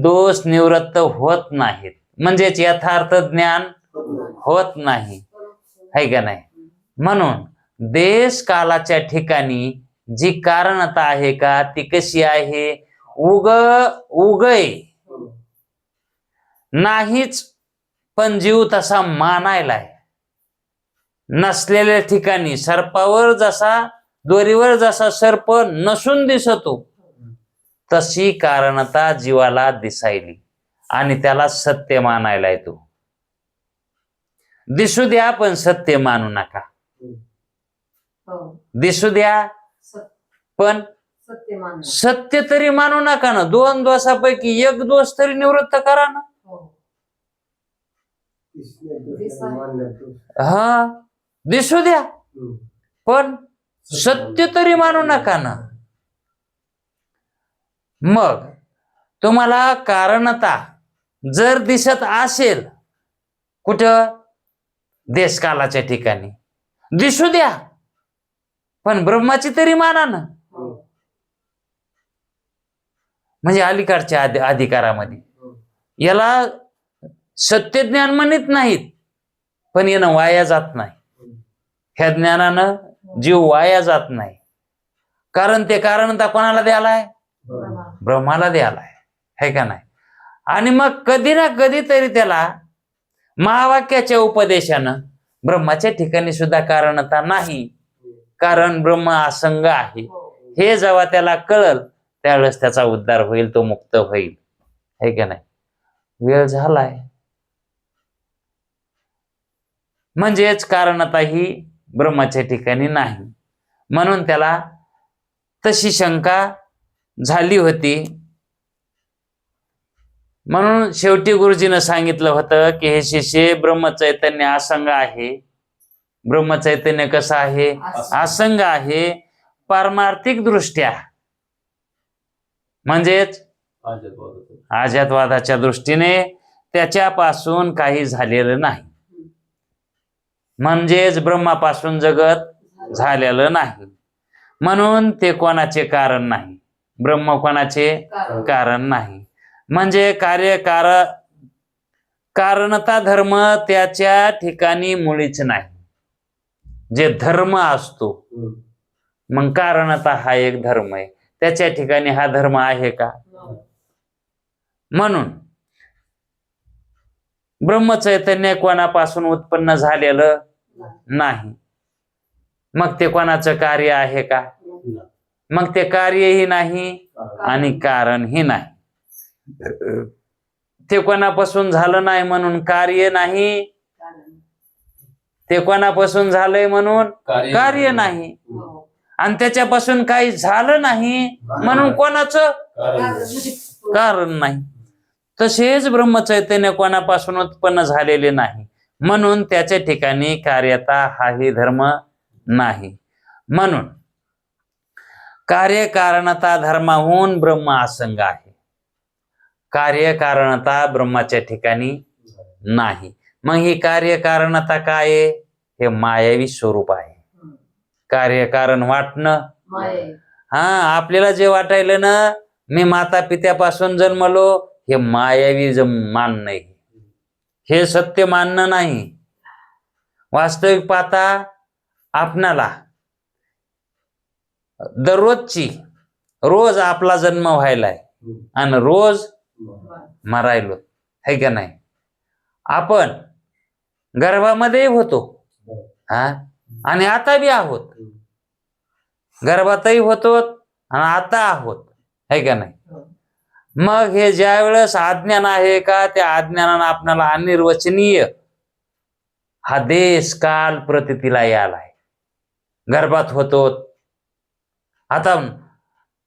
दोष निवृत्त होत नाहीत, म्हणजेच यथार्थ ज्ञान होत नाही, है का नाही. म्हणून देश कालाच्या ठिकाणी जी कारणता आहे का ती कशी आहे, उगय नाहीच, पण जीव तसा मानायलाय. नसलेल्या ठिकाणी सर्पावर जसा, दोरीवर जसा सर्प नसून दिसतो, तशी कारणता जीवाला दिसायली आणि त्याला सत्य मानायला येतो. दिसू द्या पण सत्य मानू नका. दिसू द्या पण सत्य तरी मानू नका ना. दोन दोषापैकी एक दोष तरी निवृत्त करा ना. हा, दिसू द्या पण सत्य तरी मानू नका ना. मग तुम्हाला कारणता जर दिसत असेल कुठं, देशकालाच्या ठिकाणी, दिसू द्या पण ब्रह्माची तरी माना ना. म्हणजे अलीकडच्या अधिकारामध्ये याला सत्य ज्ञान म्हणत नाहीत, पण यानं वाया जात नाही. ह्या ज्ञानानं जीव वाया जात नाही. कारण ते कारणता कोणाला द्यालाय? ब्रह्माला द्यालाय, है का नाही. आणि मग कधी ना कधीतरी त्याला महावाक्याच्या उपदेशानं ब्रह्माच्या ठिकाणी सुद्धा कारणता नाही, कारण ब्रह्म असंग आहे, हे जेव्हा त्याला कळल त्यावेळेस त्याचा उद्धार होईल, तो मुक्त होईल, है का नाही. वेळ झालाय. म्हणजेच कारणता ही ब्रह्माच्या ठिकाणी नाही, म्हणून त्याला तशी शंका झाली होती. म्हणून शेवटी गुरुजीनं सांगितलं होतं की हे शिष्य, ब्रह्मचैतन्य असंग आहे. ब्रह्मचैतन्य कसं आहे? असंग आहे. पारमार्थिक दृष्ट्या म्हणजेच अजातवादाच्या दृष्टीने त्याच्यापासून काही झालेलं नाही. म्हणजेच ब्रह्मापासून जगत झालेलं नाही, म्हणून ते कोणाचे कारण नाही. ब्रह्म कोणाचे कारण नाही. म्हणजे कारणता धर्म त्याच्या ठिकाणी मुळीच नाही. जे धर्म असतो, मग कारणता हा एक धर्म आहे, त्याच्या ठिकाणी हा धर्म आहे का? म्हणून ब्रह्मचैतन्य कोणापासून उत्पन्न झालेलं नाही. मग ते कोणाचं कार्य आहे का? मग ते कार्यही नाही आणि कारणही नाही. ते कोणापासून झालं नाही म्हणून कार्य नाही, ते कोणापासून झालंय म्हणून कार्य नाही, आणि त्याच्यापासून काही झालं नाही म्हणून कोणाचं कारण नाही. तसेच ब्रह्मचैतन्य कोणापासून उत्पन्न झालेले नाही, म्हणून त्याच्या ठिकाणी कार्यता हाही धर्म नाही. म्हणून कार्यकारणता धर्माहून ब्रह्म असंग आहे. कार्यकारणता ब्रह्माच्या ठिकाणी नाही. मग ही कार्यकारणता काय आहे? हे मायावी स्वरूप आहे. कार्यकारण वाटणं, आपल्याला जे वाटायलं ना, मी माता पित्यापासून जन्मलो, हे मायावी मानणं आहे. हे सत्य मानणं नाही. वास्तविक पाहता आपणाला रोज आपला जन्म व्हायलाय आणि रोज मरायलो, है का नाही? आपण गर्भामध्ये होतो आणि आता बी आहोत. गर्भातही होतो आणि आता आहोत, है का नाही? मग हे ज्या वेळेस अज्ञान आहे का, त्या अज्ञानानं आपल्याला अनिर्वचनीय हा देश काल प्रतीला यालाय. गर्भात होतो, आता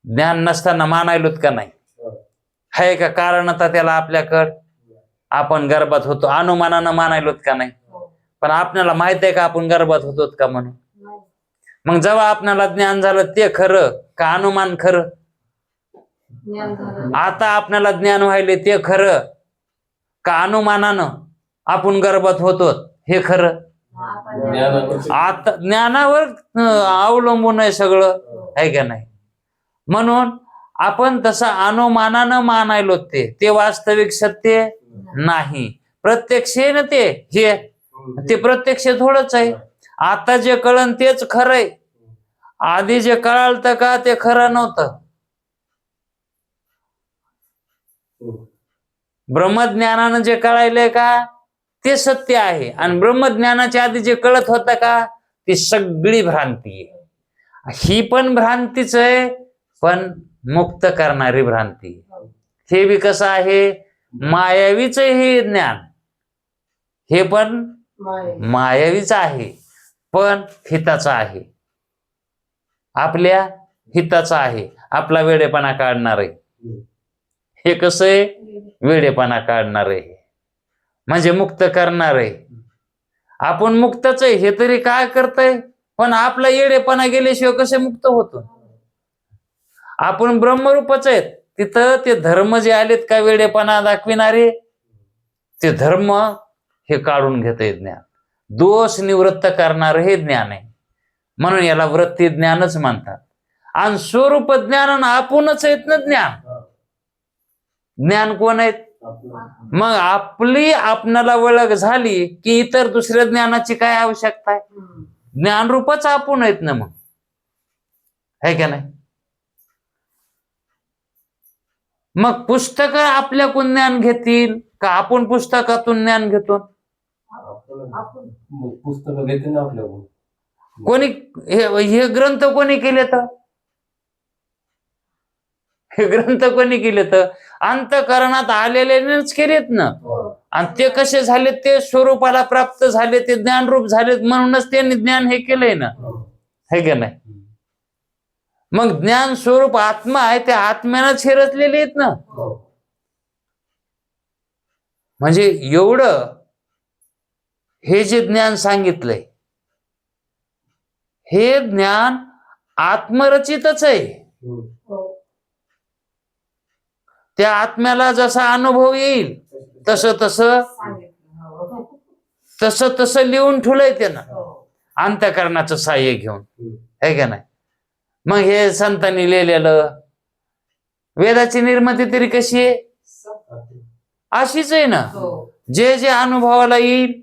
ज्ञान नसताना मानायलोत का नाही? आहे का कारण आता त्याला आपल्याकडं? आपण गर्भात होतो अनुमानानं मानायलोत का नाही? पण आपल्याला माहित आहे का आपण गर्भात होतो का म्हणून? मग जेव्हा आपल्याला ज्ञान झालं ते खरं का अनुमान खरं? आता आपल्याला ज्ञान व्हायले ते खरं का अनुमानानं आपण गर्भात होतो हे खरं? आता ज्ञानावर अवलंबून आहे सगळं, आहे का नाही? म्हणून आपण तसं अनुमानानं मानायलो ते वास्तविक सत्य नाही. प्रत्यक्ष ना ते प्रत्यक्ष थोडंच आहे. आता जे कळन तेच खरंय. आधी जे कळालं का ते खरं नव्हतं. ब्रह्मज्ञानानं जे कळायलंय का ते सत्य आहे, आणि ब्रह्मज्ञानाच्या आधी जे कळत होतं का ती सगळी भ्रांती आहे. ही पण भ्रांतीच आहे, पण मुक्त करणारी भ्रांती. हे बी कसं आहे? मायावीच हे ज्ञान, हे पण मायावीच आहे, पण हिताचं आहे, आपल्या हिताचं आहे. आपला वेडेपणा काढणार आहे. हे कसं आहे? वेडेपणा काढणार आहे म्हणजे मुक्त करणार आहे. आपण मुक्तच आहे हे तरी काय करतय, पण आपला येडेपणा गेल्याशिवाय कसे मुक्त होतो? आपण ब्रह्मरूपच आहेत. तिथं ते धर्म जे आलेत का वेडेपणा दाखविणारे, ते धर्म हे काढून घेते ज्ञान. दोष निवृत्त करणार हे ज्ञान आहे. म्हणून याला वृत्ती ज्ञानच म्हणतात. आणि स्वरूप ज्ञान आपणच आहेत ना. ज्ञान कोण आहेत? मग आपली आपणाला ओळख झाली की इतर दुसऱ्या ज्ञानाची काय आवश्यकता आहे? ज्ञानरूपच आपण आहेत ना मग, है का नाही? मग पुस्तक आपल्याकडून ज्ञान घेतील का आपण पुस्तकातून ज्ञान घेतो? पुस्तक घेते ना आपल्याकडून. कोणी हे ग्रंथ कोणी केले तर? हे ग्रंथ कोणी केले तर? अंतःकरणात आलेलेच केलेत ना. आणि ते कसे झाले? ते स्वरूपाला प्राप्त झाले, ते ज्ञानरूप झालेत, म्हणूनच त्यांनी ज्ञान हे केलंय ना, है का नाही? मग ज्ञान स्वरूप आत्मा आहे, त्या आत्म्यानं रचलेले आहेत ना. म्हणजे एवढं हे जे ज्ञान सांगितलंय हे ज्ञान आत्मरचितच आहे. त्या आत्म्याला जसा अनुभव येईल तसं तसं लिहून ठेवलंय त्यानं अंतःकरणाचं सहाय्य घेऊन, है का नाही? मग हे संतांनी लिहिलेलं वेदाची निर्मिती तरी कशी आहे? अशीच आहे ना. जे जे अनुभवाला येईल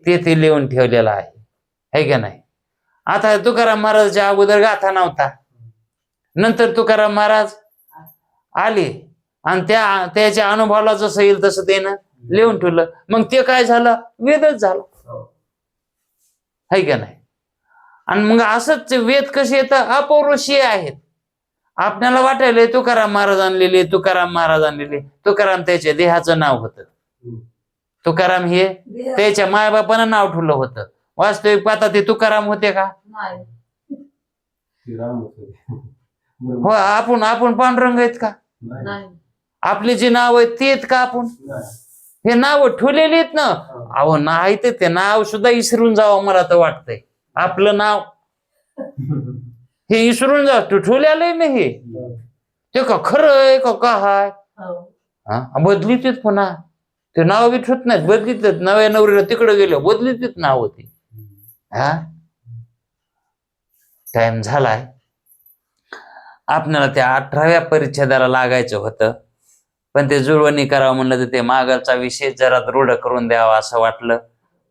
ते लिहून ठेवलेलं आहे, है का नाही? आता तुकाराम महाराजच्या अगोदर गाथा नव्हता, नंतर तुकाराम महाराज आले आणि त्याच्या अनुभवाला जसं येईल तसं त्यानं लिहून ठेवलं. मग ते काय झालं? वेदच झालं, है का नाही? आणि मग असंच वेद कसे येतात? अपौरुषीय आहेत. आपल्याला वाटायला तुकाराम महाराज आणलेले, तुकाराम महाराज आणलेले. तुकाराम त्याच्या देहाचं नाव होतं. तुकाराम हे त्याच्या मायबापानं नाव ठेवलं होतं. वास्तविक पाहता ते तुकाराम होते का? हो. आपण पांडुरंग आहेत का? आपली जी नाव आहेत ती आहेत का आपण हे नाव ठेवलेली आहेत ना अहो नाही तर ते नाव सुद्धा इसरून जावं मला तर वाटतंय आपलं नाव हे इसरून जा तू ठेवलेलं ना हे ते का खरं आहे का हाय हा बदलीत पुन्हा ते नाव बी ठेवत नाहीत बदलीत नव्या नवरीला तिकडे गेलो बदलीत नाव होती हा टाइम झालाय आपल्याला त्या 18व्या परिच्छेदाला लागायचं होतं पण ते जुळवणी करावं म्हणलं तर ते मागचा विषय जरा दृढ करून द्यावा असं वाटलं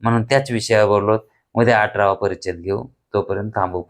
म्हणून त्याच विषयावर बोललो उद्या 18वा परिच्छेद घेऊ तोपर्यंत थांबू